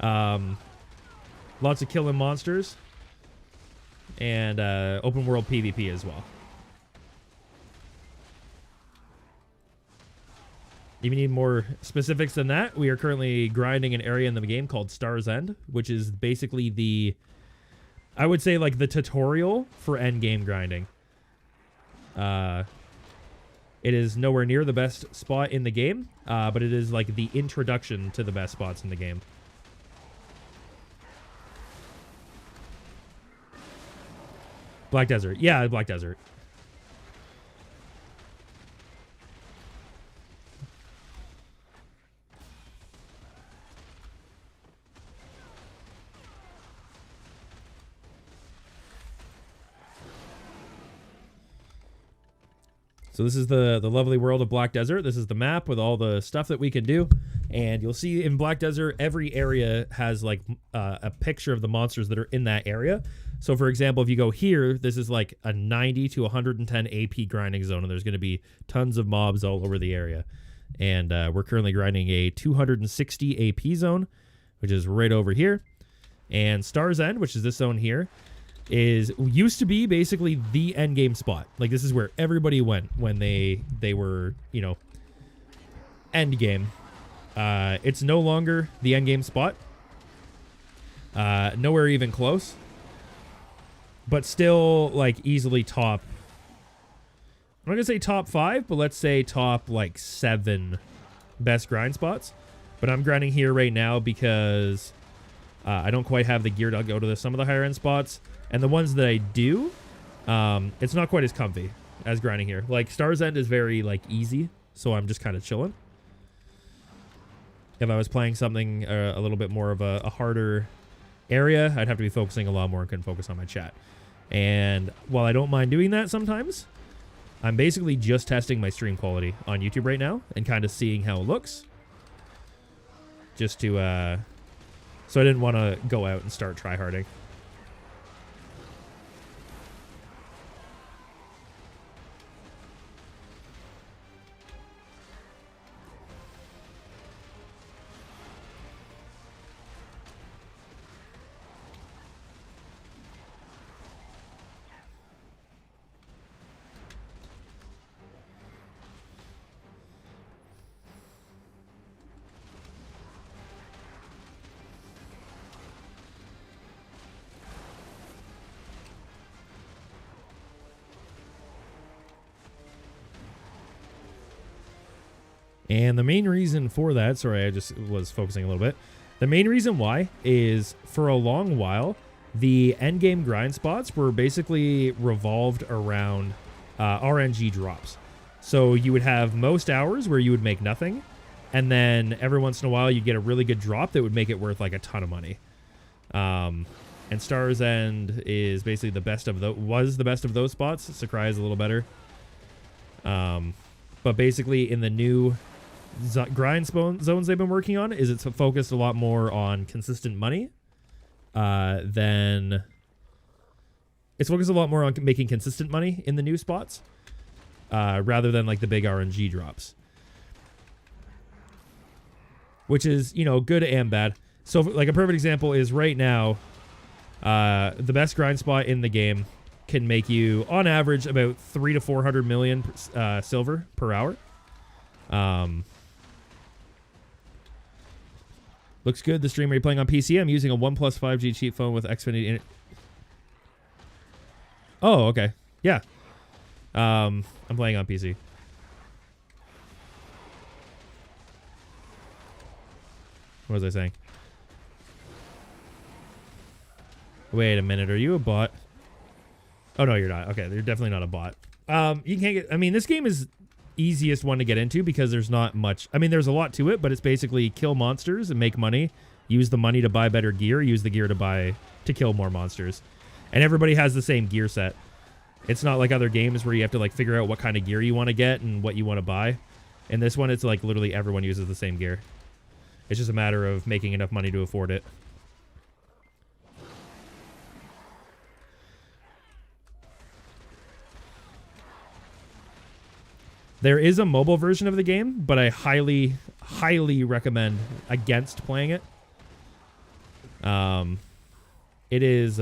Lots of killing monsters. And open world PvP as well. If you need more specifics than that, we are currently grinding an area in the game called Star's End, which is basically I would say, like, the tutorial for endgame grinding. It is nowhere near the best spot in the game, but it is, like, the introduction to the best spots in the game. Black Desert. Yeah, Black Desert. So this is the lovely world of Black Desert. This is the map with all the stuff that we can do. And you'll see in Black Desert, every area has like a picture of the monsters that are in that area. So for example, if you go here, this is like a 90 to 110 AP grinding zone. And there's going to be tons of mobs all over the area. And we're currently grinding a 260 AP zone, which is right over here. And Star's End, which is this zone here, used to be basically the end game spot. Like, this is where everybody went when they were, you know, end game. It's no longer the end game spot. Nowhere even close. But still, like, easily top. I'm not gonna say top 5, but let's say top, like, 7 best grind spots. But I'm grinding here right now because I don't quite have the gear to go to some of the higher end spots. And the ones that I do, it's not quite as comfy as grinding here. Like, Star's End is very, like, easy, so I'm just kind of chilling. If I was playing something a little bit more of a harder area, I'd have to be focusing a lot more and couldn't focus on my chat. And while I don't mind doing that sometimes, I'm basically just testing my stream quality on YouTube right now and kind of seeing how it looks. just to so I didn't want to go out and start tryharding. And the main reason for that, sorry, I just was focusing a little bit. The main reason why is for a long while, the endgame grind spots were basically revolved around RNG drops. So you would have most hours where you would make nothing, and then every once in a while you'd get a really good drop that would make it worth like a ton of money. And Star's End is basically the best of was the best of those spots. Sakurai is a little better. But basically in the new grind zones they've been working on is it's focused a lot more on consistent money than it's focused a lot more on making consistent money in the new spots rather than like the big RNG drops, which is, you know, good and bad. So like a perfect example is right now the best grind spot in the game can make you on average about 300 to 400 million silver per hour. Looks good. The stream, are you playing on PC? I'm using a OnePlus 5G cheap phone with Xfinity in it. Oh, okay. Yeah. I'm playing on PC. What was I saying? Wait a minute. Are you a bot? Oh, no, you're not. Okay, you're definitely not a bot. You can't get... I mean, this game is easiest one to get into because there's not much. I mean, there's a lot to it, but it's basically kill monsters and make money. Use the money to buy better gear. Use the gear to kill more monsters. And everybody has the same gear set. It's not like other games where you have to like figure out what kind of gear you want to get and what you want to buy. In this one, it's like literally everyone uses the same gear. It's just a matter of making enough money to afford it. There is a mobile version of the game, but I highly, highly recommend against playing it. It is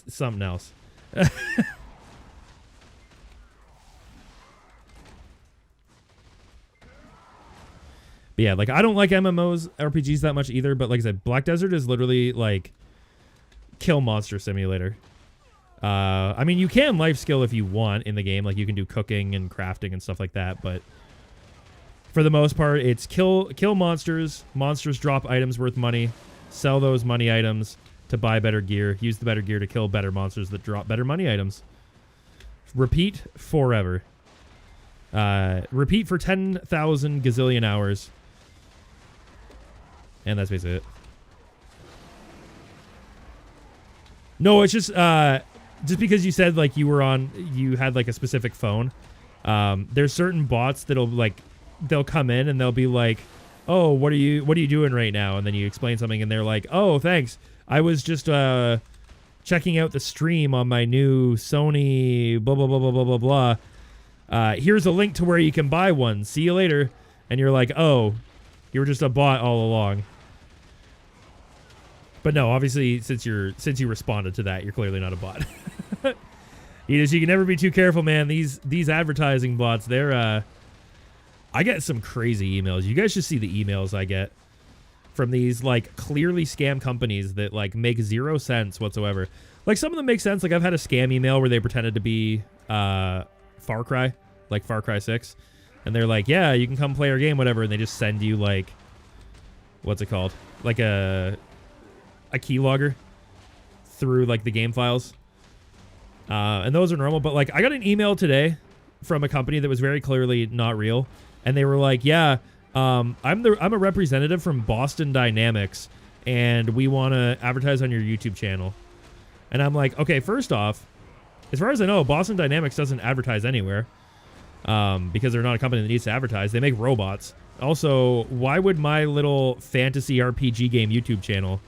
something else. But yeah, like I don't like MMOs, RPGs that much either, but like I said, Black Desert is literally like kill monster simulator. I mean, you can life skill if you want in the game. Like, you can do cooking and crafting and stuff like that. But for the most part, it's kill monsters. Monsters drop items worth money. Sell those money items to buy better gear. Use the better gear to kill better monsters that drop better money items. Repeat forever. Repeat for 10,000 gazillion hours. And that's basically it. No, it's just because you said like you had like a specific phone. There's certain bots they'll come in and they'll be like, "Oh, what are you doing right now?" And then you explain something and they're like, "Oh, thanks. I was just checking out the stream on my new Sony blah blah blah blah blah blah blah. Here's a link to where you can buy one. See you later." And you're like, "Oh, you were just a bot all along." But no, obviously, since you responded to that, you're clearly not a bot. You can never be too careful, man. These advertising bots, they're I get some crazy emails. You guys should see the emails I get from these like clearly scam companies that like make 0 sense whatsoever. Like some of them make sense. Like I've had a scam email where they pretended to be Far Cry, like Far Cry 6, and they're like, "Yeah, you can come play our game, whatever," and they just send you like, what's it called? Like a keylogger through like the game files. And those are normal, but like I got an email today from a company that was very clearly not real, and they were like, "Yeah, I'm a representative from Boston Dynamics, and we want to advertise on your YouTube channel." And I'm like, "Okay, first off, as far as I know, Boston Dynamics doesn't advertise anywhere, because they're not a company that needs to advertise. They make robots. Also, why would my little fantasy RPG game YouTube channel,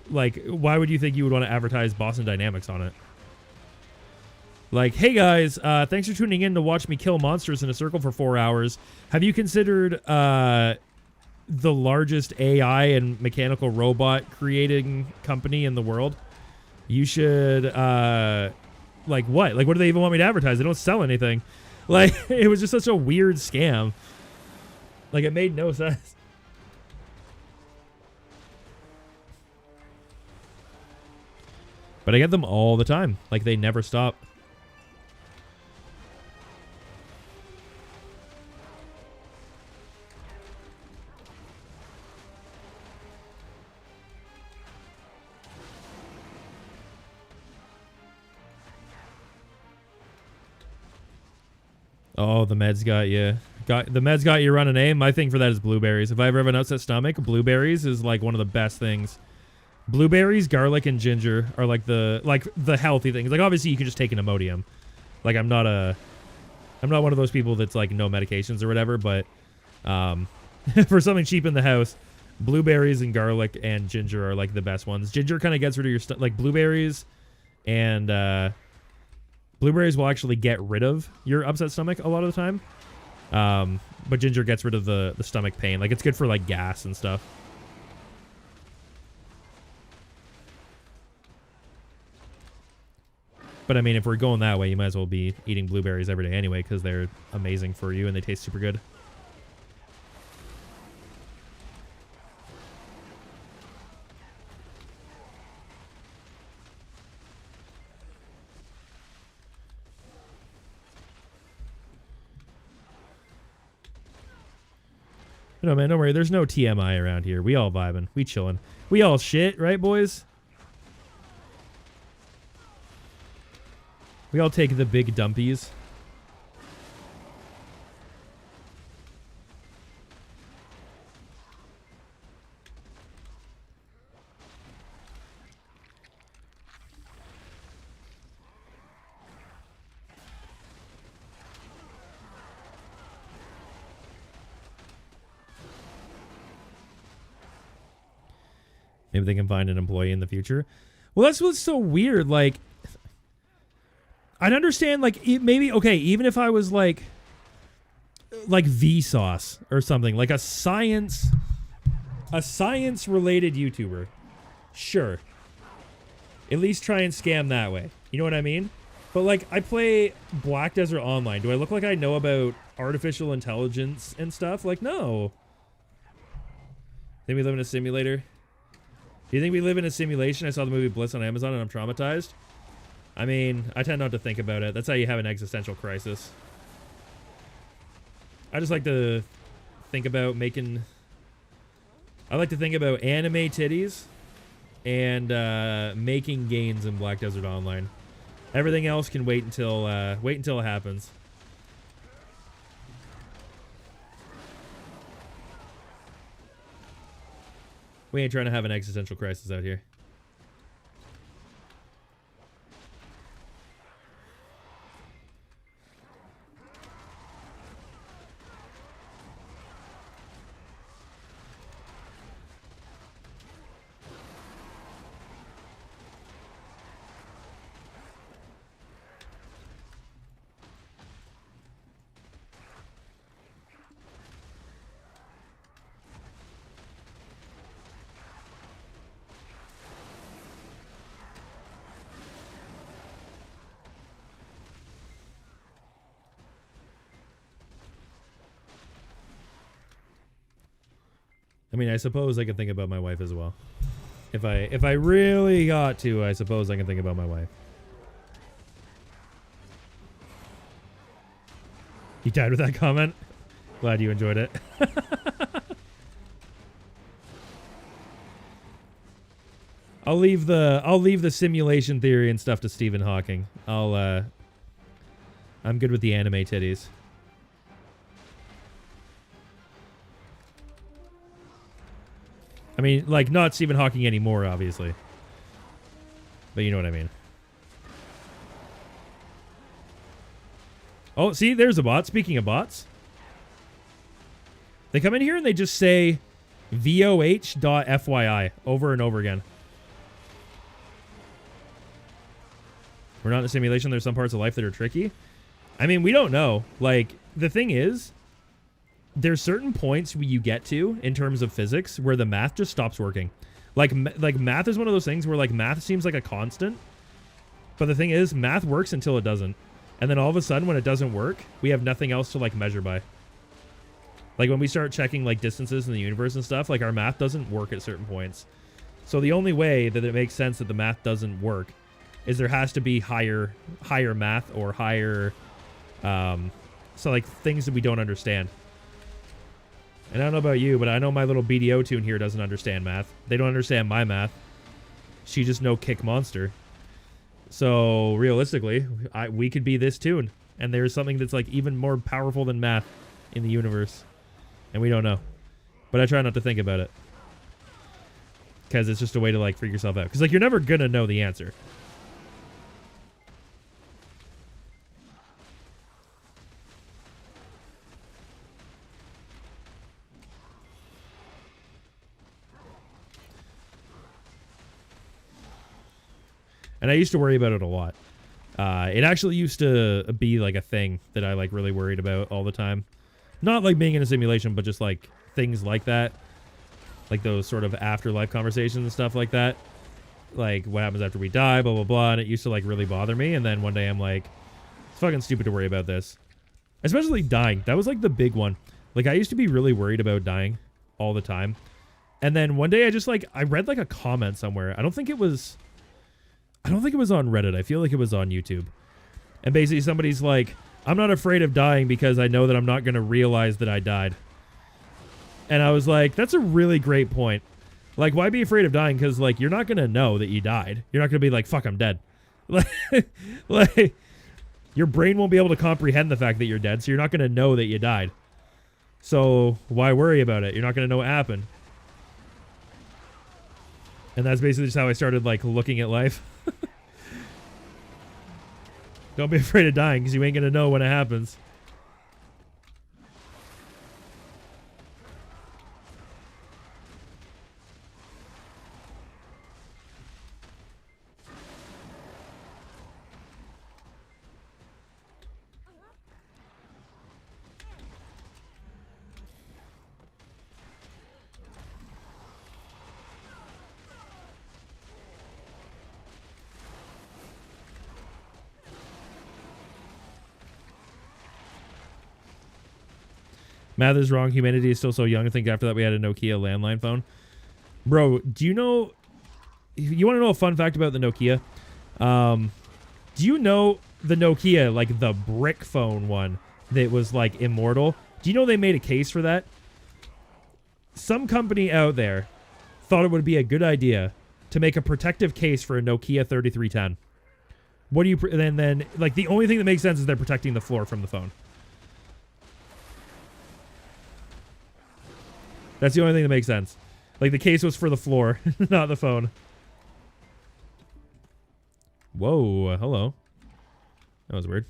like, why would you think you would want to advertise Boston Dynamics on it? Like, hey guys, thanks for tuning in to watch me kill monsters in a circle for 4 hours. Have you considered the largest AI and mechanical robot creating company in the world? You should, like what? Like, what do they even want me to advertise? They don't sell anything. Like, it was just such a weird scam. Like, it made no sense. But I get them all the time. Like, they never stop. Oh, the meds got you. The meds got you running aim. My thing for that is blueberries. If I ever have an upset stomach, blueberries is like one of the best things. Blueberries, garlic, and ginger are like the healthy things. Like, obviously you can just take an Imodium. Like, I'm not one of those people that's like no medications or whatever, but for something cheap in the house, blueberries and garlic and ginger are like the best ones. Ginger kind of gets rid of your like blueberries and blueberries will actually get rid of your upset stomach a lot of the time. But ginger gets rid of the stomach pain. Like, it's good for like gas and stuff. But I mean, if we're going that way, you might as well be eating blueberries every day anyway, because they're amazing for you and they taste super good. No, man, don't worry. There's no TMI around here. We all vibing. We chilling. We all shit, right, boys? We all take the big dumpies. Maybe they can find an employee in the future. Well, that's what's so weird. Like, I'd understand, like, maybe, okay, even if I was, like Vsauce or something, like a science-related YouTuber. Sure. At least try and scam that way. You know what I mean? But, like, I play Black Desert Online. Do I look like I know about artificial intelligence and stuff? Like, no. Think we live in a simulator? Do you think we live in a simulation? I saw the movie Bliss on Amazon and I'm traumatized. I mean, I tend not to think about it. That's how you have an existential crisis. I just like to think about making... I like to think about anime titties and making gains in Black Desert Online. Everything else can wait until it happens. We ain't trying to have an existential crisis out here. I mean, I suppose I could think about my wife as well. If I really got to, I suppose I can think about my wife. You died with that comment? Glad you enjoyed it. I'll leave the simulation theory and stuff to Stephen Hawking. I'm good with the anime titties. I mean, like, not Stephen Hawking anymore, obviously. But you know what I mean. Oh, see, there's a bot. Speaking of bots. They come in here and they just say VOH.FYI over and over again. We're not in a simulation. There's some parts of life that are tricky. I mean, we don't know. Like, the thing is, there's certain points you get to in terms of physics where the math just stops working. Like math is one of those things where, like, math seems like a constant. But the thing is, math works until it doesn't. And then all of a sudden, when it doesn't work, we have nothing else to, like, measure by. Like, when we start checking, like, distances in the universe and stuff, like, our math doesn't work at certain points. So the only way that it makes sense that the math doesn't work is there has to be higher math or higher, so, like, things that we don't understand. And I don't know about you, but I know my little BDO tune here doesn't understand math. They don't understand my math. She just no kick monster. So, realistically, we could be this tune. And there's something that's, like, even more powerful than math in the universe. And we don't know. But I try not to think about it. Because it's just a way to, like, freak yourself out. Because, like, you're never going to know the answer. And I used to worry about it a lot. It actually used to be, like, a thing that I, like, really worried about all the time. Not, like, being in a simulation, but just, like, things like that. Like, those sort of afterlife conversations and stuff like that. Like, what happens after we die, blah, blah, blah. And it used to, like, really bother me. And then one day I'm like, it's fucking stupid to worry about this. Especially dying. That was, like, the big one. Like, I used to be really worried about dying all the time. And then one day I just, like, I read, like, a comment somewhere. I don't think it was on Reddit. I feel like it was on YouTube. And basically somebody's like, I'm not afraid of dying because I know that I'm not going to realize that I died. And I was like, that's a really great point. Like, why be afraid of dying? Because, like, you're not going to know that you died. You're not going to be like, fuck, I'm dead. Like, your brain won't be able to comprehend the fact that you're dead, so you're not going to know that you died. So why worry about it? You're not going to know what happened. And that's basically just how I started, like, looking at life. Don't be afraid of dying, because you ain't going to know when it happens. Math is wrong. Humanity is still so young. I think after that we had a Nokia landline phone. Bro, do you know... You want to know a fun fact about the Nokia? Do you know the Nokia, like the brick phone one that was like immortal? Do you know they made a case for that? Some company out there thought it would be a good idea to make a protective case for a Nokia 3310. What do you... Then, like, the only thing that makes sense is they're protecting the floor from the phone. That's the only thing that makes sense. Like, the case was for the floor, not the phone. Whoa, hello. That was weird.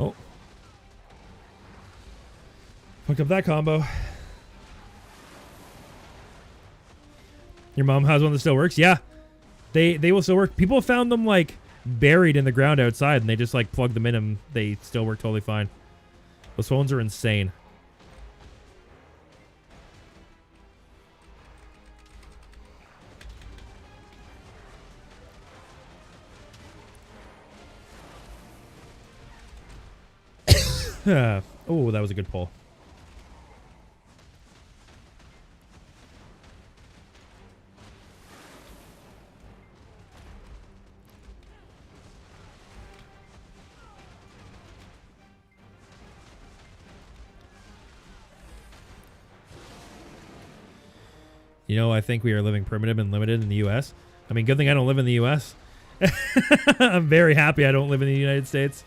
Oh. Fucked up that combo. Your mom has one that still works? Yeah. They will still work. People have found them, like, buried in the ground outside, and they just, like, plug them in and they still work totally fine. Those phones are insane. Oh, that was a good pull. You know, I think we are living primitive and limited in the U.S. I mean, good thing I don't live in the U.S. I'm very happy I don't live in the United States.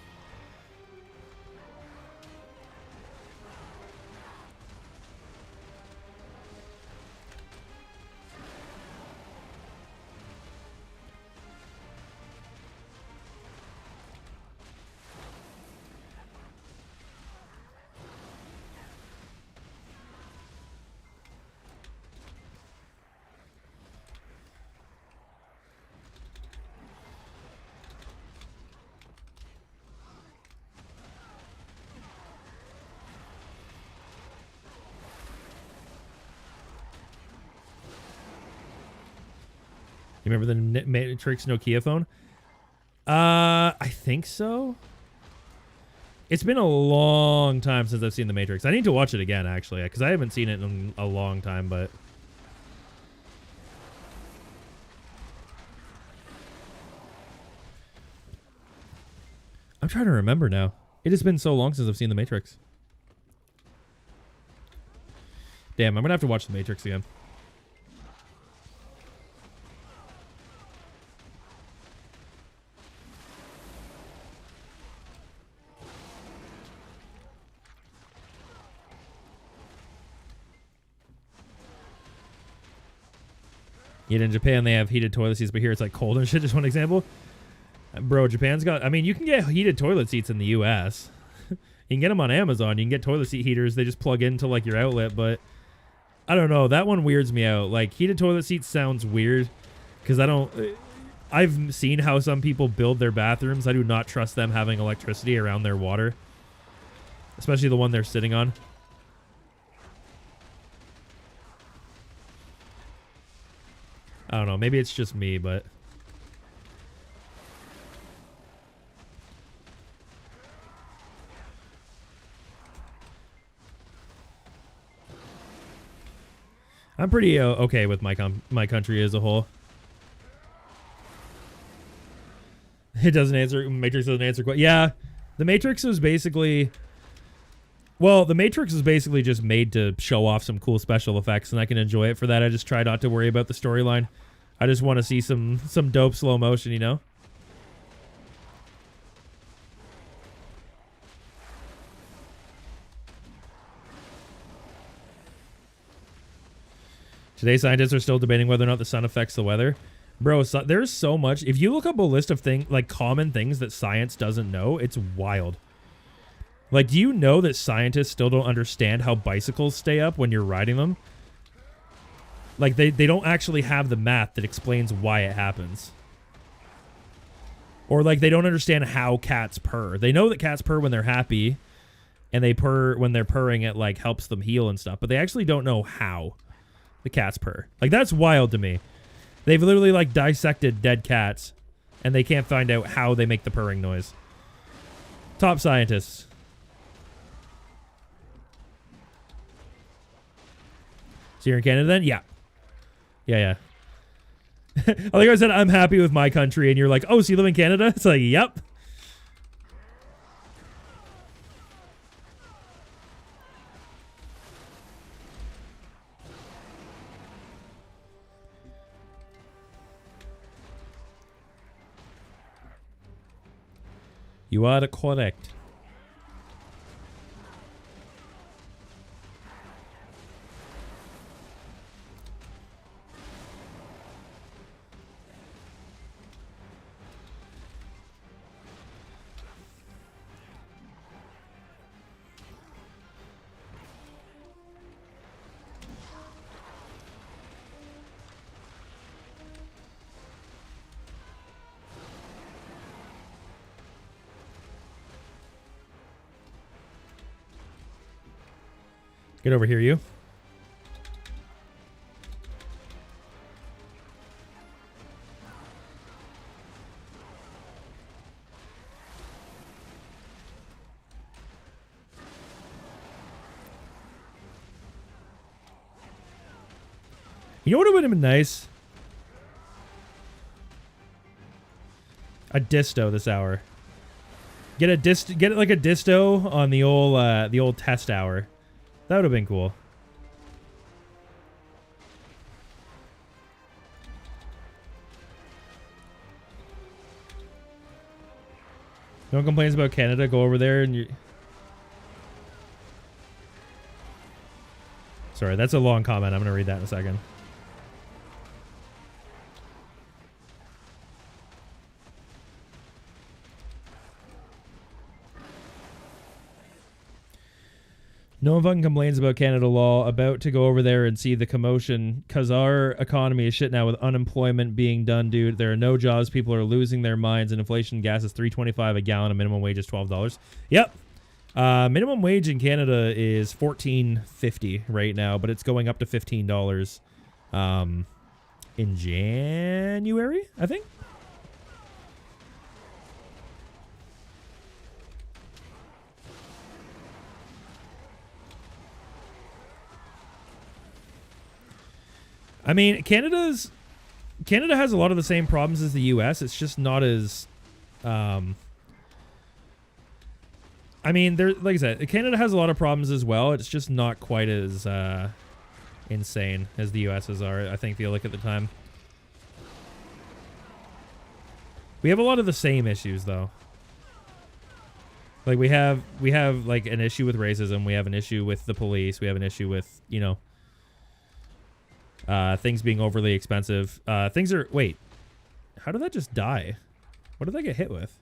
You remember the Matrix Nokia phone? I think so. It's been a long time since I've seen the Matrix. I need to watch it again, actually, because I haven't seen it in a long time, but... I'm trying to remember now. It has been so long since I've seen the Matrix. Damn, I'm going to have to watch the Matrix again. Yet in Japan, they have heated toilet seats, but here it's like cold and shit. Just one example. Bro, Japan's got... I mean, you can get heated toilet seats in the U.S. You can get them on Amazon. You can get toilet seat heaters. They just plug into, like, your outlet, but... I don't know. That one weirds me out. Like, heated toilet seats sounds weird, because I don't... I've seen how some people build their bathrooms. I do not trust them having electricity around their water. Especially the one they're sitting on. I don't know. Maybe it's just me, but... I'm pretty okay with my country as a whole. It doesn't answer... Matrix doesn't answer... Yeah. The Matrix is basically... Well, the Matrix is basically just made to show off some cool special effects, and I can enjoy it for that. I just try not to worry about the storyline. I just want to see some dope slow motion, you know? Today, scientists are still debating whether or not the sun affects the weather. Bro, so, there's so much. If you look up a list of common things that science doesn't know, it's wild. Like, do you know that scientists still don't understand how bicycles stay up when you're riding them? Like, they don't actually have the math that explains why it happens. Or, like, they don't understand how cats purr. They know that cats purr when they're happy, and they purr when they're purring, it, like, helps them heal and stuff. But they actually don't know how the cats purr. Like, that's wild to me. They've literally, like, dissected dead cats, and they can't find out how they make the purring noise. Top scientists. So you're in Canada then? Yeah. Yeah. Like I said, I'm happy with my country, and you're like, oh, so you live in Canada? It's like, yep. You are correct. Get over here, you. You know what would have been nice? A disto this hour. Get it like a disto on the old test hour. That would have been cool. No one complains about Canada. Go over there and you. Sorry, that's a long comment. I'm gonna read that in a second. No one fucking complains about Canada law. About to go over there and see the commotion because our economy is shit now with unemployment being done, dude. There are no jobs. People are losing their minds, and inflation. Gas is $3.25 a gallon. A minimum wage is $12. Yep. Minimum wage in Canada is $14.50 right now, but it's going up to $15 in January, I think. I mean, Canada has a lot of the same problems as the US. It's just not as I mean, like I said, Canada has a lot of problems as well. It's just not quite as insane as the US's are, I think, if you look at the time. We have a lot of the same issues though. Like we have like an issue with racism, we have an issue with the police, we have an issue with, you know, things being overly expensive. Things are... Wait. How did that just die? What did that get hit with?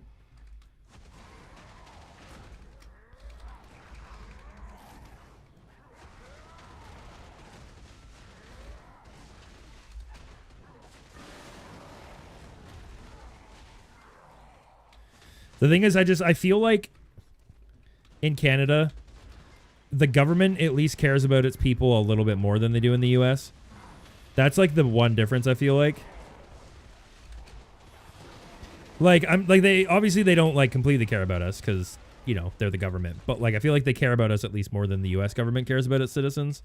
The thing is, I feel like in Canada, the government at least cares about its people a little bit more than they do in the US. That's like the one difference I feel like. Like they obviously they don't like completely care about us because, you know, they're the government. But like I feel like they care about us at least more than the US government cares about its citizens.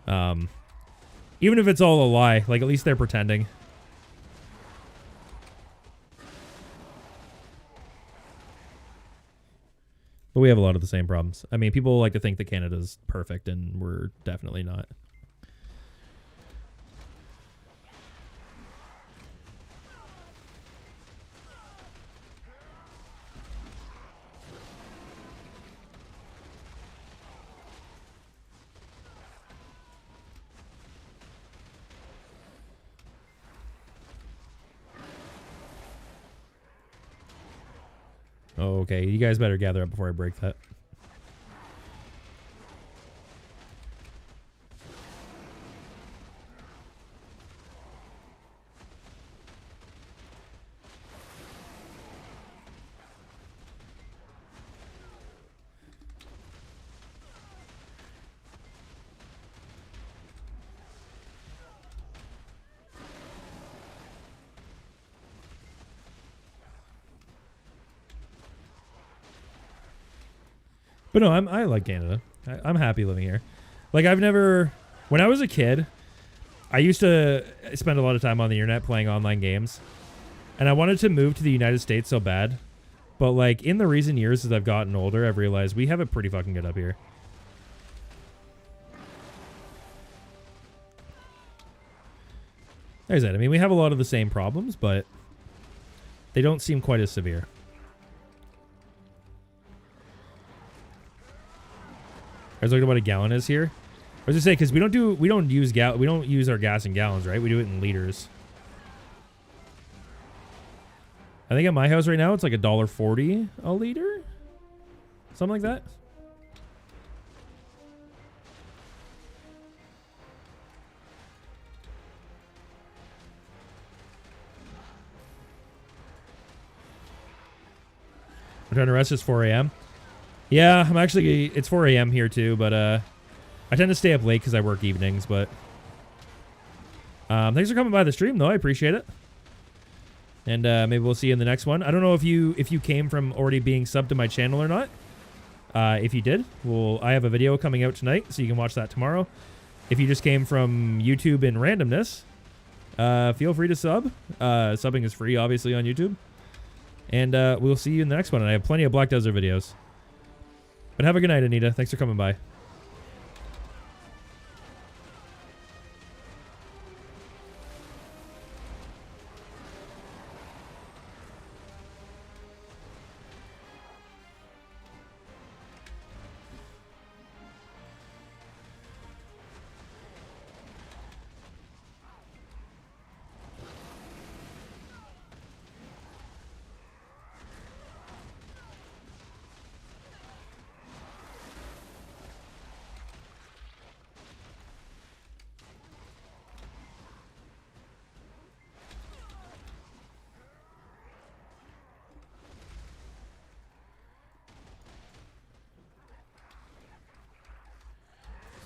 Even if it's all a lie, like at least they're pretending. But we have a lot of the same problems. I mean, people like to think that Canada's perfect and we're definitely not. Oh, okay. You guys better gather up before I break that. But no, I like Canada. I'm happy living here. Like when I was a kid, I used to spend a lot of time on the internet playing online games. And I wanted to move to the United States so bad. But like in the recent years as I've gotten older, I've realized we have it pretty fucking good up here. Like I said, I mean, we have a lot of the same problems, but they don't seem quite as severe. I was looking at what a gallon is here. I was gonna say because we don't use our gas in gallons, right? We do it in liters. I think at my house right now it's like $1.40 a liter, something like that. I'm trying to rest. It's 4 a.m. Yeah, it's 4 a.m. here too, but I tend to stay up late because I work evenings, but thanks for coming by the stream though. I appreciate it. And maybe we'll see you in the next one. I don't know if you came from already being subbed to my channel or not. If you did, I have a video coming out tonight, so you can watch that tomorrow. If you just came from YouTube in randomness, feel free to sub. Subbing is free, obviously, on YouTube. And we'll see you in the next one. And I have plenty of Black Desert videos. But have a good night, Anita. Thanks for coming by.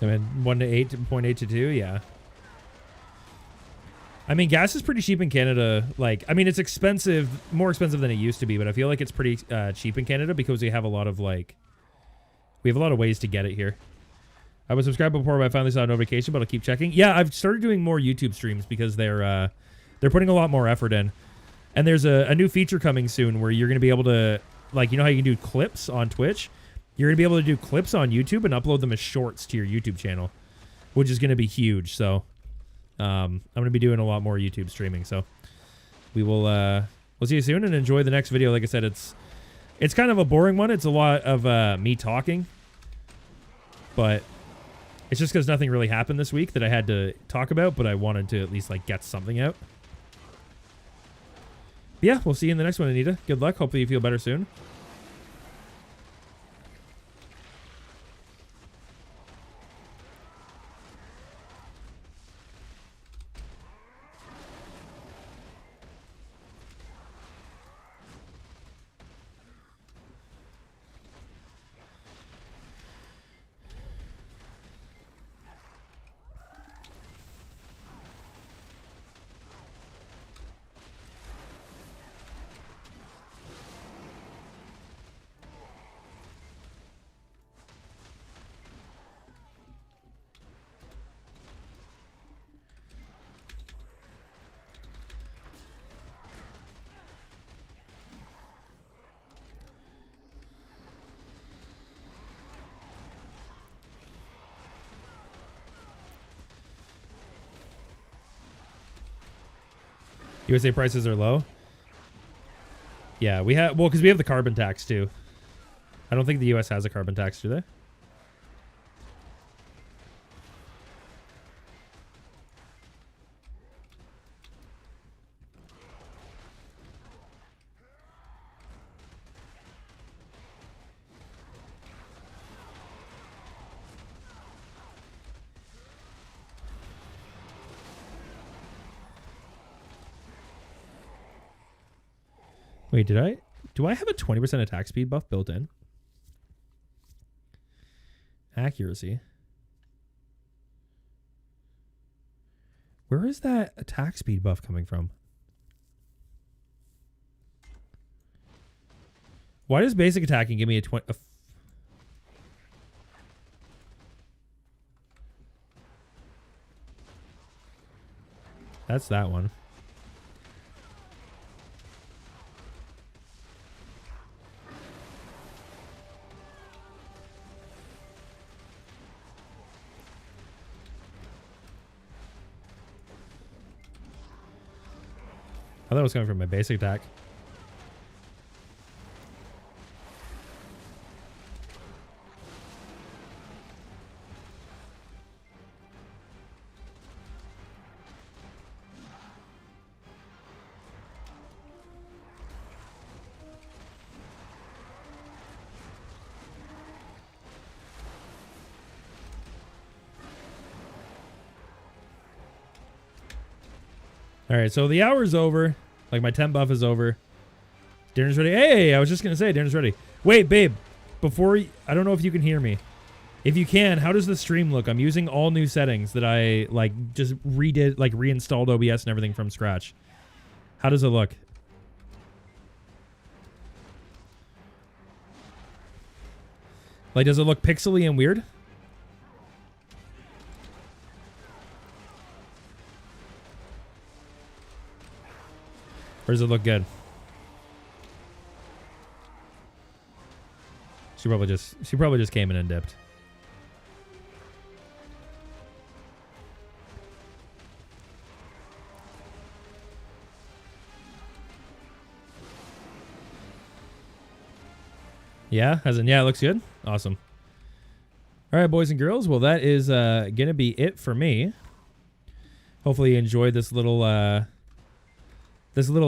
I mean, 1 to 8 to 0.8 to 2, yeah. I mean, gas is pretty cheap in Canada. Like, I mean, it's expensive, more expensive than it used to be, but I feel like it's pretty cheap in Canada because we have a lot of, like, we have a lot of ways to get it here. I was subscribed before, but I finally saw a notification, but I'll keep checking. Yeah, I've started doing more YouTube streams because they're putting a lot more effort in. And there's a new feature coming soon where you're going to be able to, like, you know how you can do clips on Twitch? You're going to be able to do clips on YouTube and upload them as shorts to your YouTube channel, which is going to be huge. So I'm going to be doing a lot more YouTube streaming. So we will we'll see you soon and enjoy the next video. Like I said, it's kind of a boring one. It's a lot of me talking, but it's just because nothing really happened this week that I had to talk about, but I wanted to at least like get something out. But yeah, we'll see you in the next one, Anita. Good luck. Hopefully you feel better soon. USA prices are low. Yeah, we have, well, because we have the carbon tax too. I don't think the US has a carbon tax, do they? Wait, do I have a 20% attack speed buff built in? Accuracy. Where is that attack speed buff coming from? Why does basic attacking give me a 20? That's that one. I thought it was coming from my basic attack. All right, so the hour's over. Like, my 10 buff is over. Dinner's ready. Hey, I was just going to say, dinner's ready. Wait, babe. Before... I don't know if you can hear me. If you can, how does the stream look? I'm using all new settings that I, like, just redid, like, reinstalled OBS and everything from scratch. How does it look? Like, does it look pixely and weird? Or does it look good? She probably just came in and dipped. Yeah, it looks good. Awesome. All right, boys and girls. Well, that is gonna be it for me. Hopefully you enjoyed this little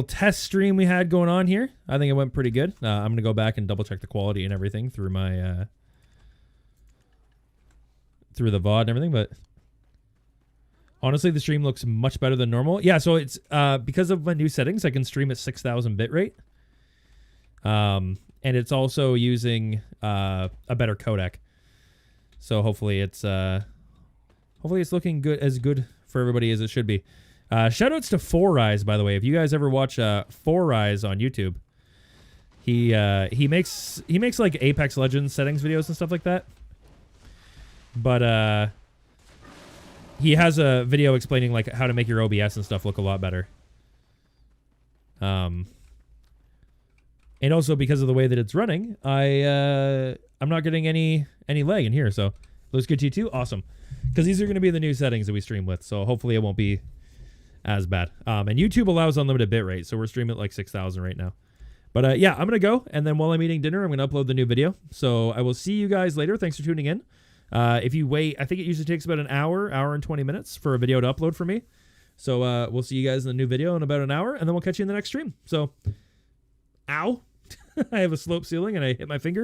test stream we had going on here. I think it went pretty good. I'm gonna go back and double check the quality and everything through my through the VOD and everything, but honestly, the stream looks much better than normal. Yeah, so it's because of my new settings, I can stream at 6,000 bitrate. And it's also using a better codec. So hopefully it's looking good for everybody as it should be. Shoutouts to Four Eyes, by the way. If you guys ever watch Four Eyes on YouTube, he makes like Apex Legends settings videos and stuff like that. But he has a video explaining like how to make your OBS and stuff look a lot better. And also because of the way that it's running, I'm not getting any lag in here, so looks good to you too. Awesome, because these are going to be the new settings that we stream with, so hopefully it won't be as bad. And YouTube allows unlimited bitrate, so we're streaming at like 6,000 right now. But yeah, I'm gonna go, and then while I'm eating dinner, I'm gonna upload the new video. So I will see you guys later. Thanks for tuning in. If you wait, I think it usually takes about an hour and 20 minutes for a video to upload for me. So we'll see you guys in the new video in about an hour, and then we'll catch you in the next stream. So, ow. I have a slope ceiling and I hit my finger.